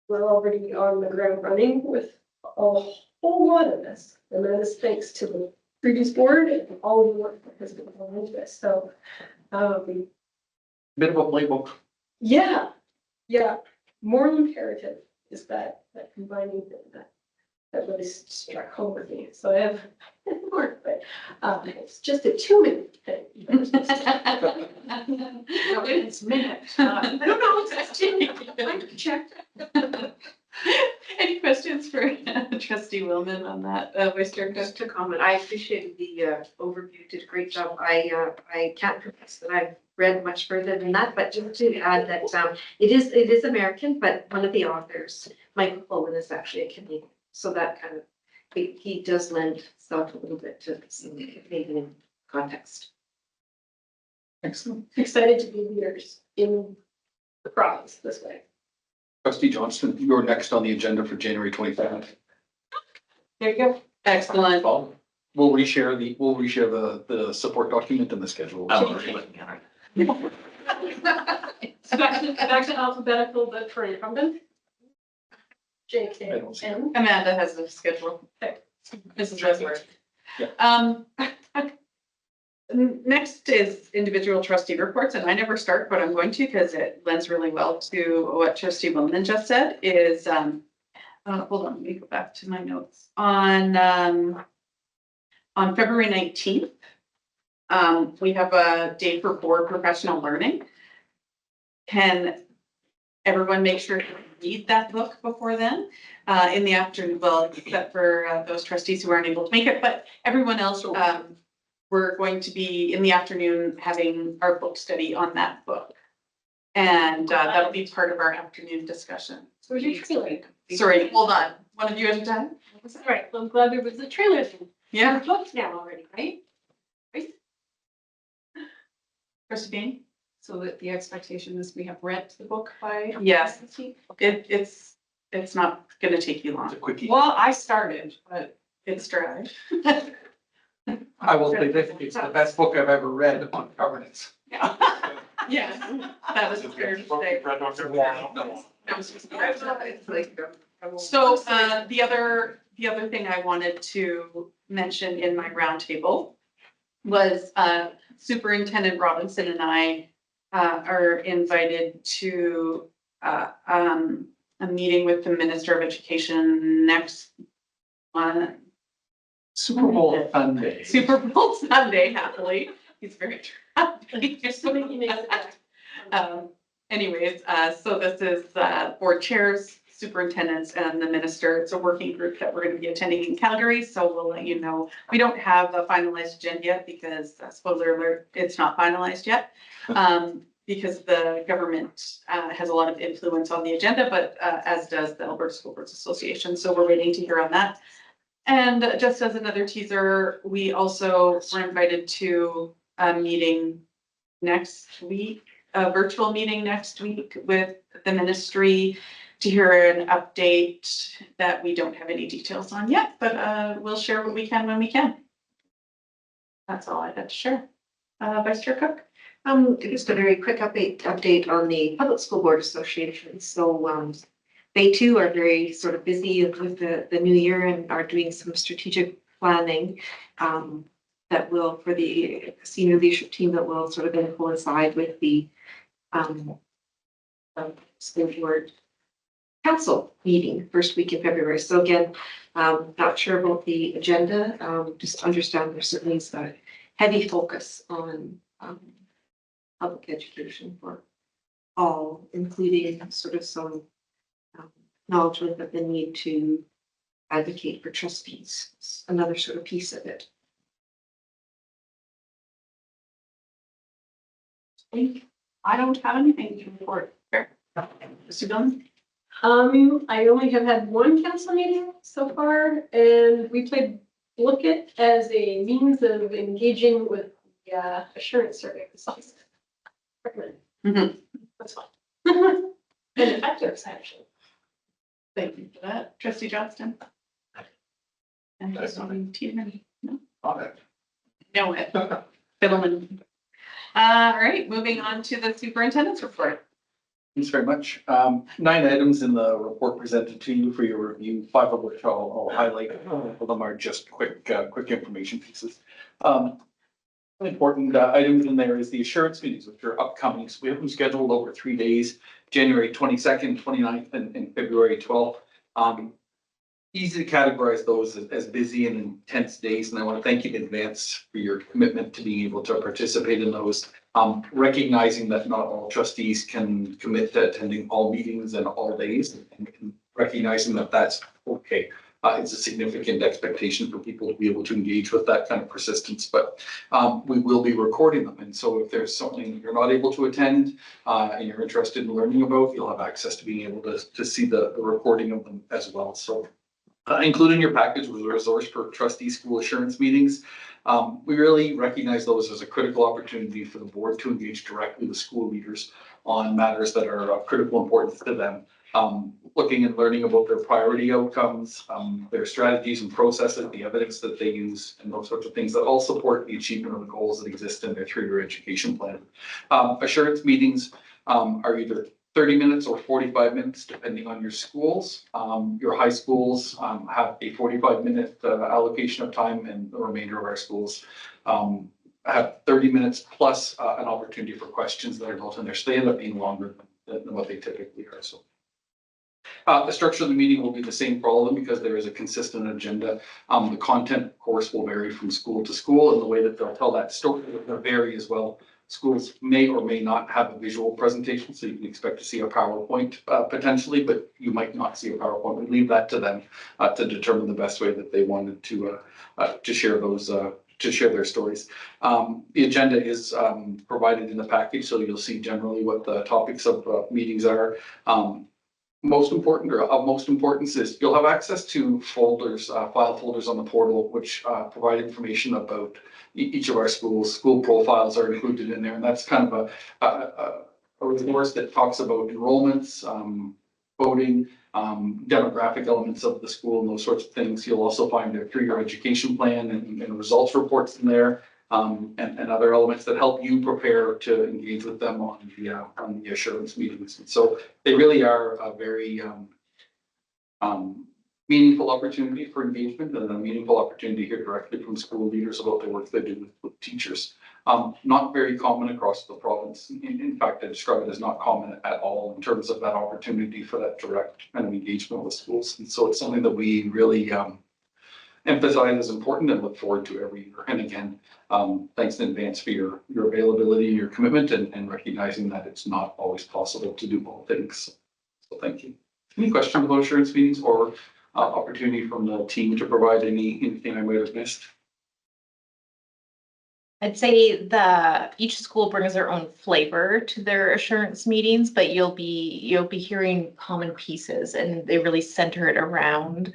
[SPEAKER 9] we're already on the ground running with a whole lot of this. And that is thanks to the previous board and all of the work that has been going into this. So,
[SPEAKER 2] Bit of a playbook.
[SPEAKER 9] yeah, moral imperative is that combining that that really struck home with me. So I have more, but it's just a 2-minute thing. No, it's minutes. I don't know, it's I checked.
[SPEAKER 1] Any questions for trustee Willman on that, Vice Chair Cook?
[SPEAKER 7] Just to comment, I appreciated the overview, did a great job. I can't profess that I've read much further than that, but just to add that it is American, but one of the authors, Michael Pullman, is actually a Canadian. So that kind of, he does lend himself a little bit to some Canadian context.
[SPEAKER 2] Excellent.
[SPEAKER 9] Excited to be leaders in the province this way.
[SPEAKER 2] Trustee Johnston, you're next on the agenda for January 25th.
[SPEAKER 1] There you go. Excellent.
[SPEAKER 2] We'll reshare the support document and the schedule.
[SPEAKER 6] I'm already looking at it.
[SPEAKER 9] So back to alphabetical, but for incumbent. J,
[SPEAKER 2] I
[SPEAKER 9] K,
[SPEAKER 2] don't see
[SPEAKER 9] N.
[SPEAKER 1] Amanda has the schedule.
[SPEAKER 9] Okay.
[SPEAKER 1] Mrs. Resler.
[SPEAKER 2] Yeah.
[SPEAKER 1] Next is individual trustee reports, and I never start, but I'm going to because it lends really well to what trustee Willman just said is, hold on, let me go back to my notes. On February 19th, we have a day for board professional learning. Can everyone make sure to read that book before then? In the afternoon, well, except for those trustees who aren't able to make it, but everyone else, we're going to be in the afternoon having our book study on that book. And that'll be part of our afternoon discussion.
[SPEAKER 9] So was your trailer?
[SPEAKER 1] Sorry, hold on. One of you at a time?
[SPEAKER 9] All right, well, I'm glad there was a trailer.
[SPEAKER 1] Yeah.
[SPEAKER 9] We're booked now already, right?
[SPEAKER 1] Trustee Bain?
[SPEAKER 11] So that the expectation is we have read the book by.
[SPEAKER 1] Yes. It's not gonna take you long.
[SPEAKER 2] It's a quickie.
[SPEAKER 11] Well, I started, but
[SPEAKER 1] It's dry.
[SPEAKER 2] I will say this, it's the best book I've ever read on governance.
[SPEAKER 1] Yes, that was fair to say. So, the other thing I wanted to mention in my roundtable was, Superintendent Robinson and I, are invited to, a meeting with the Minister of Education next month.
[SPEAKER 2] Super Bowl Sunday.
[SPEAKER 1] Super Bowl Sunday, happily. He's very happy.
[SPEAKER 9] So he makes it back.
[SPEAKER 1] Anyways, so this is board chairs, superintendents, and the minister. It's a working group that we're going to be attending in Calgary, so we'll let you know. We don't have a finalized agenda yet because, spoiler alert, it's not finalized yet. Because the government has a lot of influence on the agenda, but as does the Alberta School Boards Association. So we're waiting to hear on that. And just as another teaser, we also were invited to a meeting next week, a virtual meeting next week with the ministry to hear an update that we don't have any details on yet, but we'll share what we can when we can. That's all I had to share. Vice Chair Cook?
[SPEAKER 7] Just a very quick update on the Public School Board Association. So, they too are very sort of busy with the new year and are doing some strategic planning, that will, for the senior leadership team, that will sort of then coincide with the, school board council meeting first week in February. So again, not sure about the agenda, just understand there certainly is a heavy focus on, public education for all, including sort of some acknowledgement of the need to advocate for trustees. It's another sort of piece of it.
[SPEAKER 1] I don't have anything to report. Fair. Mr. Dillon?
[SPEAKER 9] I only have had one council meeting so far, and we played Look It as a means of engaging with the assurance survey.
[SPEAKER 1] Mhm.
[SPEAKER 9] That's fine. And effective, actually.
[SPEAKER 1] Thank you for that. Trustee Johnston? And trustee Tiedemann? No? No, it. Fiddleman. All right, moving on to the superintendent's report.
[SPEAKER 2] Thanks very much. 9 items in the report presented to you for your review, 5 of which I'll highlight. All of them are just quick information pieces. Important items in there is the assurance meetings, which are upcoming. So we have them scheduled over 3 days, January 22nd, 29th, and February 12th. easy to categorize those as busy and intense days, and I want to thank you in advance for your commitment to being able to participate in those. Recognizing that not all trustees can commit to attending all meetings and all days, and recognizing that that's okay. It's a significant expectation for people to be able to engage with that kind of persistence, but we will be recording them. And so if there's something you're not able to attend and you're interested in learning about, you'll have access to being able to see the recording of them as well. So included in your package was a resource for trustee school assurance meetings. We really recognize those as a critical opportunity for the board to engage directly with school leaders on matters that are of critical importance to them. Looking and learning about their priority outcomes, their strategies and processes, the evidence that they use, and those sorts of things that all support the achievement of the goals that exist in their three-year education plan. Assurance meetings are either 30 minutes or 45 minutes, depending on your schools. Your high schools have a 45-minute allocation of time, and the remainder of our schools have 30 minutes plus an opportunity for questions that are built in there. So they end up being longer than what they typically are. So the structure of the meeting will be the same for all of them because there is a consistent agenda. The content, of course, will vary from school to school, and the way that they'll tell that story will vary as well. Schools may or may not have a visual presentation, so you can expect to see a PowerPoint potentially, but you might not see a PowerPoint. We leave that to them to determine the best way that they wanted to share those. To share their stories. The agenda is provided in the package, so you'll see generally what the topics of meetings are. Most important, or of most importance, is you'll have access to folders, file folders on the portal, which provide information about each of our schools. School profiles are included in there, and that's kind of a resource that talks about enrollments, voting, demographic elements of the school, and those sorts of things. You'll also find their three-year education plan and results reports in there, and other elements that help you prepare to engage with them on the assurance meetings. And so they really are a very meaningful opportunity for engagement, and a meaningful opportunity to hear directly from school leaders about the work they do with teachers. Not very common across the province. In fact, I describe it as not common at all in terms of that opportunity for that direct kind of engagement with schools. And so it's something that we really emphasize as important and look forward to every year. And again, thanks in advance for your availability, your commitment, and recognizing that it's not always possible to do all things. So thank you. Any questions about assurance meetings or opportunity from the team to provide anything I might have missed?
[SPEAKER 12] I'd say each school brings their own flavor to their assurance meetings, but you'll be hearing common pieces, and they really center it around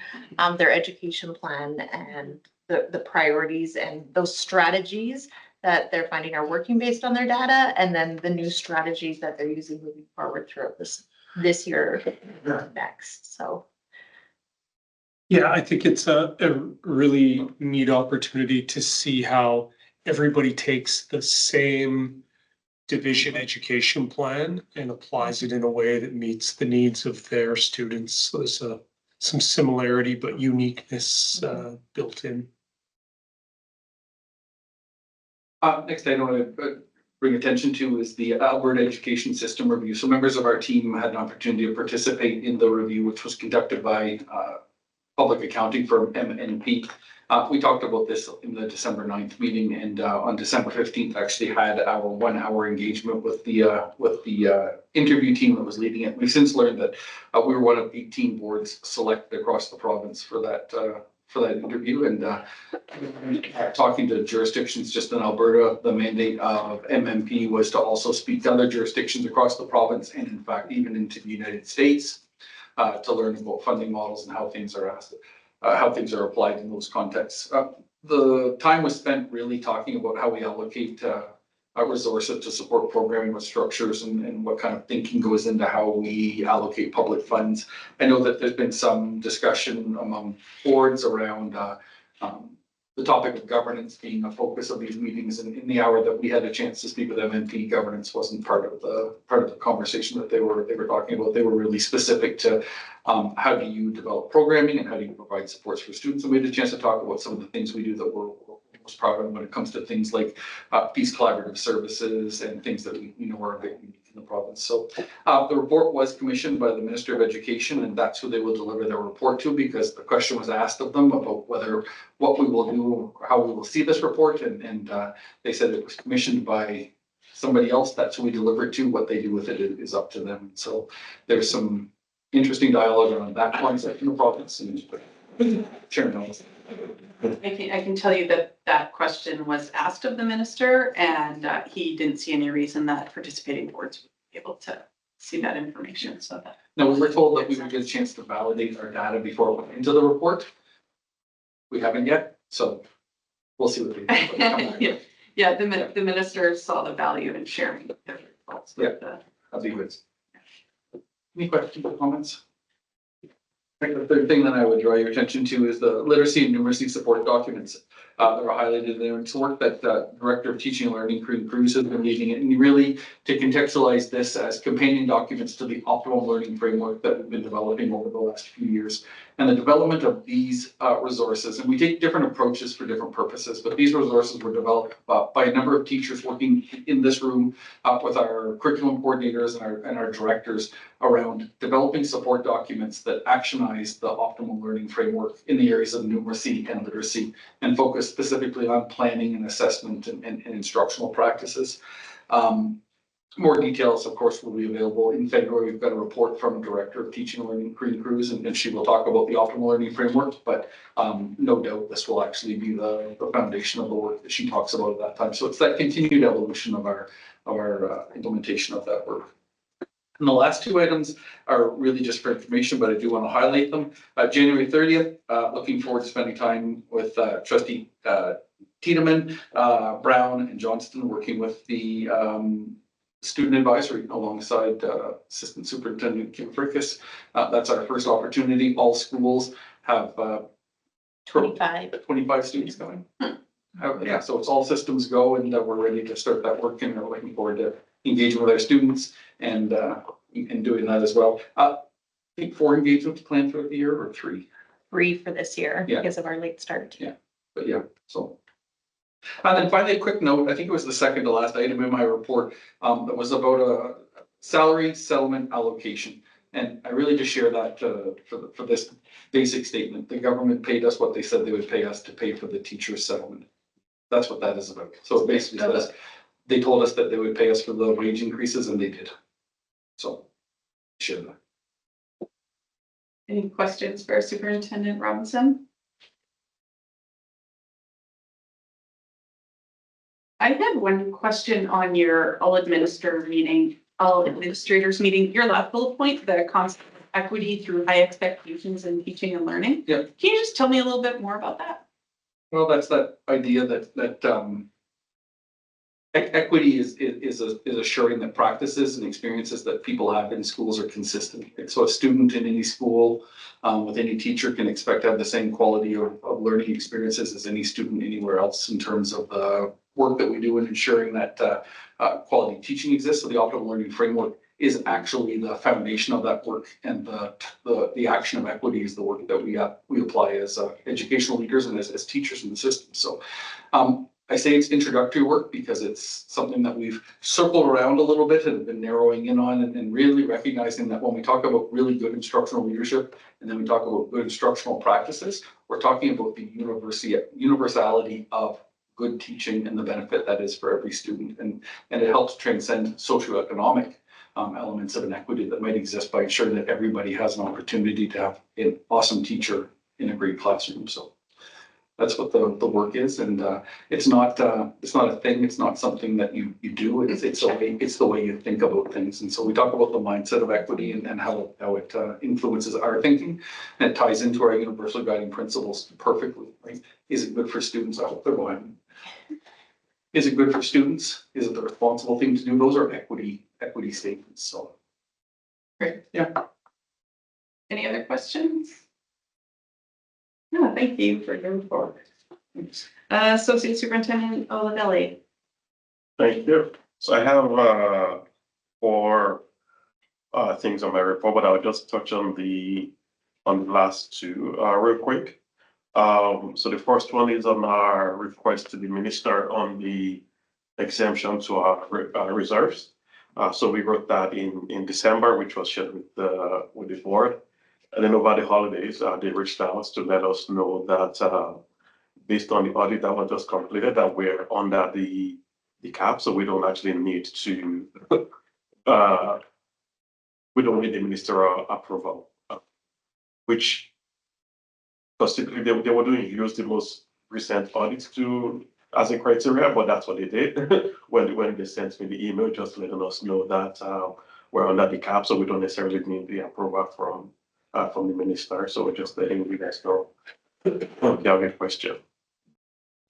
[SPEAKER 12] their education plan and the priorities and those strategies that they're finding are working based on their data, and then the new strategies that they're using moving forward throughout this year next. So.
[SPEAKER 10] Yeah, I think it's a really neat opportunity to see how everybody takes the same division education plan and applies it in a way that meets the needs of their students. So there's some similarity but uniqueness built in.
[SPEAKER 2] Next item I want to bring attention to is the Alberta Education System Review. So members of our team had an opportunity to participate in the review, which was conducted by public accounting firm MNP. We talked about this in the December 9th meeting, and on December 15th actually had our 1 hour engagement with the interview team that was leading it. We've since learned that we were one of 18 boards selected across the province for that interview, and talking to jurisdictions just in Alberta, the mandate of MMP was to also speak to other jurisdictions across the province, and in fact even into the United States, to learn about funding models and how things are applied in those contexts. The time was spent really talking about how we allocate resources to support programming with structures and what kind of thinking goes into how we allocate public funds. I know that there's been some discussion among boards around the topic of governance being a focus of these meetings, and in the hour that we had a chance to speak with MNP, governance wasn't part of the conversation that they were talking about. They were really specific to how do you develop programming and how do you provide supports for students. And we had a chance to talk about some of the things we do that we're most proud of when it comes to things like Peace Collaborative Services and things that we know are a bit unique in the province. So the report was commissioned by the Minister of Education, and that's who they will deliver their report to, because the question was asked of them about what we will do, or how we will see this report, and they said it was commissioned by somebody else. That's who we deliver it to. What they do with it is up to them. So there's some interesting dialogue around that concept in the province, and Chair knows.
[SPEAKER 1] I can tell you that question was asked of the minister, and he didn't see any reason that participating boards would be able to see that information, so that.
[SPEAKER 2] Now, we were told that we would get a chance to validate our data before it went into the report. We haven't yet, so we'll see what they do.
[SPEAKER 1] Yeah, the minister saw the value in sharing the results with the.
[SPEAKER 2] That'd be good. Any questions or comments? I think the third thing that I would draw your attention to is the literacy and numeracy support documents that are highlighted there. It's work that Director of Teaching and Learning, Corinne Cruz, has been leading it, and really to contextualize this as companion documents to the optimal learning framework that we've been developing over the last few years. And the development of these resources, and we take different approaches for different purposes, but these resources were developed by a number of teachers working in this room with our curriculum coordinators and our directors around developing support documents that actionize the optimal learning framework in the areas of numeracy and literacy, and focus specifically on planning and assessment and instructional practices. More details, of course, will be available in February. We've got a report from Director of Teaching and Learning, Corinne Cruz, and she will talk about the optimal learning framework, but no doubt this will actually be the foundation of the work that she talks about at that time. So it's that continued evolution of our implementation of that work. And the last two items are really just for information, but I do want to highlight them. January 30th, looking forward to spending time with Trustee Tiedemann, Brown, and Johnston, working with the student advisory alongside Assistant Superintendent Kim Frickus. That's our first opportunity. All schools have 25 students going. Yeah, so it's all systems go, and we're ready to start that work, and we're looking forward to engaging with our students and doing that as well. I think 4 engagements planned throughout the year, or 3.
[SPEAKER 12] 3 for this year
[SPEAKER 2] Yeah.
[SPEAKER 12] because of our late start.
[SPEAKER 2] Yeah, but yeah, so. And then finally, a quick note, I think it was the second to last item in my report, that was about a salary settlement allocation. And I really just share that for this basic statement. The government paid us what they said they would pay us to pay for the teacher's settlement. That's what that is about. So it basically says, they told us that they would pay us for the wage increases, and they did. So, share that.
[SPEAKER 1] Any questions for Superintendent Robinson? I had one question on your all administrators meeting, your last bullet point, the concept of equity through high expectations in teaching and learning.
[SPEAKER 2] Yeah.
[SPEAKER 1] Can you just tell me a little bit more about that?
[SPEAKER 2] Well, that's that idea that equity is assuring that practices and experiences that people have in schools are consistent. So a student in any school with any teacher can expect to have the same quality of learning experiences as any student anywhere else in terms of the work that we do in ensuring that quality teaching exists. So the optimal learning framework is actually the foundation of that work, and the action of equity is the work that we apply as educational leaders and as teachers in the system. So I say it's introductory work because it's something that we've circled around a little bit and been narrowing in on, and really recognizing that when we talk about really good instructional leadership, and then we talk about good instructional practices, we're talking about the universality of good teaching and the benefit that is for every student. And it helps transcend socioeconomic elements of inequity that might exist by ensuring that everybody has an opportunity to have an awesome teacher in a great classroom. So that's what the work is, and it's not a thing. It's not something that you do. It's the way you think about things. And so we talk about the mindset of equity and how it influences our thinking, and it ties into our universal guiding principles perfectly. Right? Is it good for students? I hope they're going. Is it good for students? Is it the responsible thing to do? Those are equity statements. So
[SPEAKER 1] Great. Yeah. Any other questions? No, thank you for your report. Associate Superintendent Olavelli.
[SPEAKER 3] Thank you. So I have 4 things on my report, but I'll just touch on the last 2 real quick. So the first one is on our request to the minister on the exemption to our reserves. So we wrote that in December, which was shared with the board. And then over the holidays, they reached out to let us know that, based on the audit that was just completed, that we're under the cap, so we don't actually need to, we don't need the ministerial approval, which, because typically they were doing use the most recent audits to, as a criteria, but that's what they did when they sent me the email, just letting us know that, we're under the cap, so we don't necessarily need the approval from the minister, so we're just letting you guys know. If you have a question.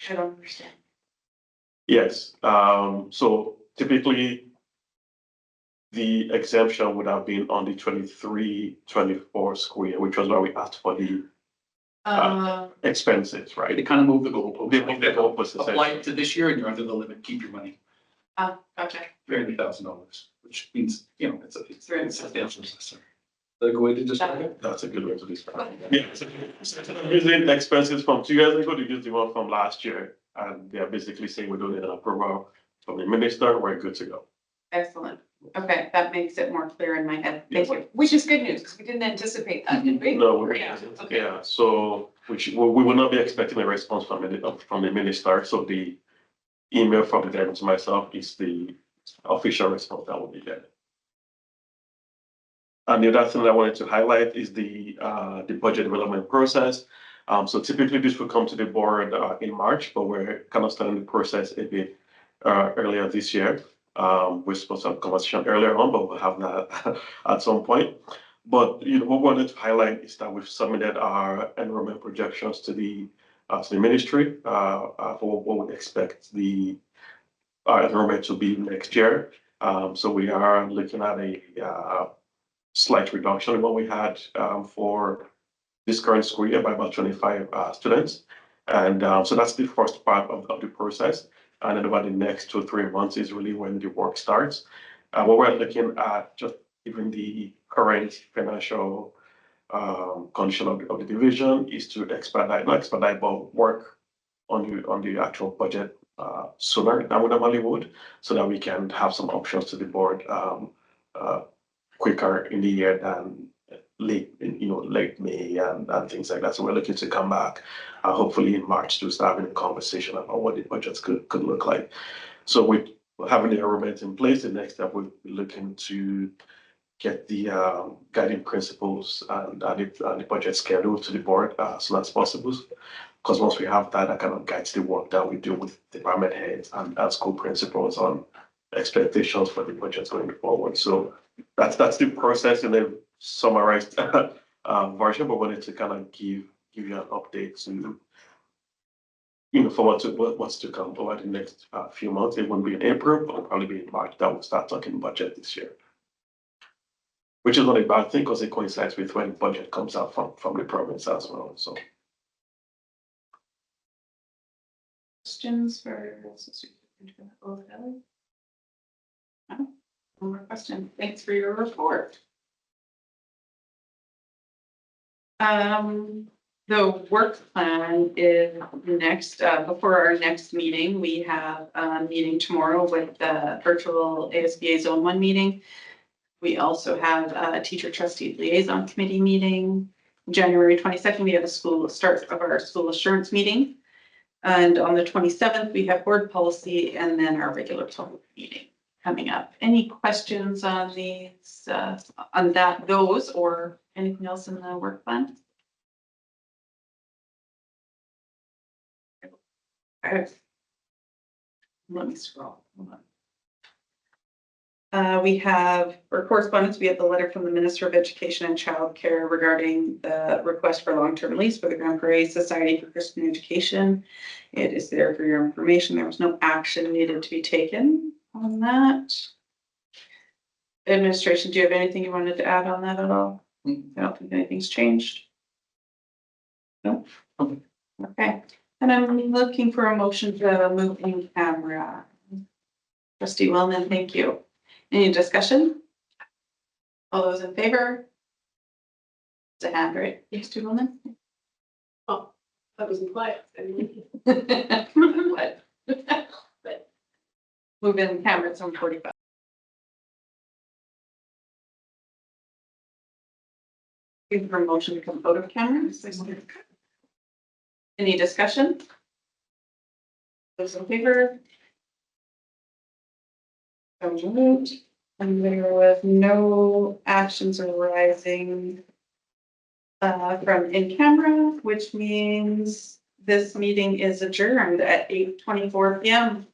[SPEAKER 1] I don't understand.
[SPEAKER 3] Yes, so typically the exemption would have been on the 23-24 school year, which was why we asked for the expenses,
[SPEAKER 2] They
[SPEAKER 3] right?
[SPEAKER 2] kind of moved the goalpost.
[SPEAKER 3] They moved the goalpost,
[SPEAKER 2] Apply
[SPEAKER 3] essentially.
[SPEAKER 2] it to this year and you're under the limit, keep your money,
[SPEAKER 1] Gotcha.
[SPEAKER 2] $300,000, which means, you know, it's
[SPEAKER 1] Very
[SPEAKER 2] a substantial. Is that a good way to describe it?
[SPEAKER 3] That's a good way to describe it. Yeah. Using expenses from 2 years ago, they used the one from last year, and they're basically saying we don't need an approval from the minister, we're good to go.
[SPEAKER 1] Excellent. Okay, that makes it more clear in my head. Thank you.
[SPEAKER 11] Which is good news, because we didn't anticipate that, did we?
[SPEAKER 3] No, we,
[SPEAKER 11] Yeah, okay.
[SPEAKER 3] yeah, so, we will not be expecting a response from the minister, so the email from the director to myself is the official response that will be there. And the other thing that I wanted to highlight is the budget development process. So typically this will come to the board in March, but we're kind of starting the process a bit earlier this year. We're supposed to have a conversation earlier on, but we'll have that at some point. But you know, what we wanted to highlight is that we've submitted our enrollment projections to the ministry for what we expect the enrollment to be next year. So we are looking at a slight reduction in what we had for this current school year by about 25 students. And so that's the first part of the process. And then about the next 2 or 3 months is really when the work starts. What we're looking at, just given the current financial condition of the division, is to not expedite, but work on the actual budget sooner than we normally would, so that we can have some options to the board quicker in the year than late May and things like that. So we're looking to come back hopefully in March to start having a conversation about what the budgets could look like. So with having the enrollment in place, the next step we'll be looking to get the guiding principles and the budget schedule to the board as soon as possible. Because once we have that, that kind of guides the work that we do with department heads and school principals on expectations for the budgets going forward. So that's the process in a summarized version, but wanted to kind of give you an update to, you know, for what's to come over the next few months. It won't be in April, but it'll probably be in March that we'll start talking budget this year. Which is not a bad thing because it coincides with when budget comes out from the province as well, so.
[SPEAKER 1] Questions for? No more question. Thanks for your report. The work plan is next, before our next meeting, we have a meeting tomorrow with the virtual ASBA Zone 1 meeting. We also have a teacher trustee liaison committee meeting. January 22nd, we have a start of our school assurance meeting. And on the 27th, we have board policy and then our regular public meeting coming up. Any questions on these, those or anything else in the work plan? Let me scroll. Hold on. We have, for correspondence, we have the letter from the Minister of Education and Childcare regarding the request for long-term lease for the Grand Prairie Society for Christian Education. It is there for your information. There was no action needed to be taken on that. Administration, do you have anything you wanted to add on that at all? I don't think anything's changed. No? Okay. And I'm looking for a motion to move in camera. Trustee Wellman, thank you. Any discussion? All those in favor? It's a hand, right? Yes, Trustee Wellman?
[SPEAKER 9] Oh, That was quiet.
[SPEAKER 1] But move in cameras on 45. Give for motion to come out of cameras. Any discussion? Those in favor? So moved. And there was no actions arising from in camera, which means this meeting is adjourned at 8:24 PM.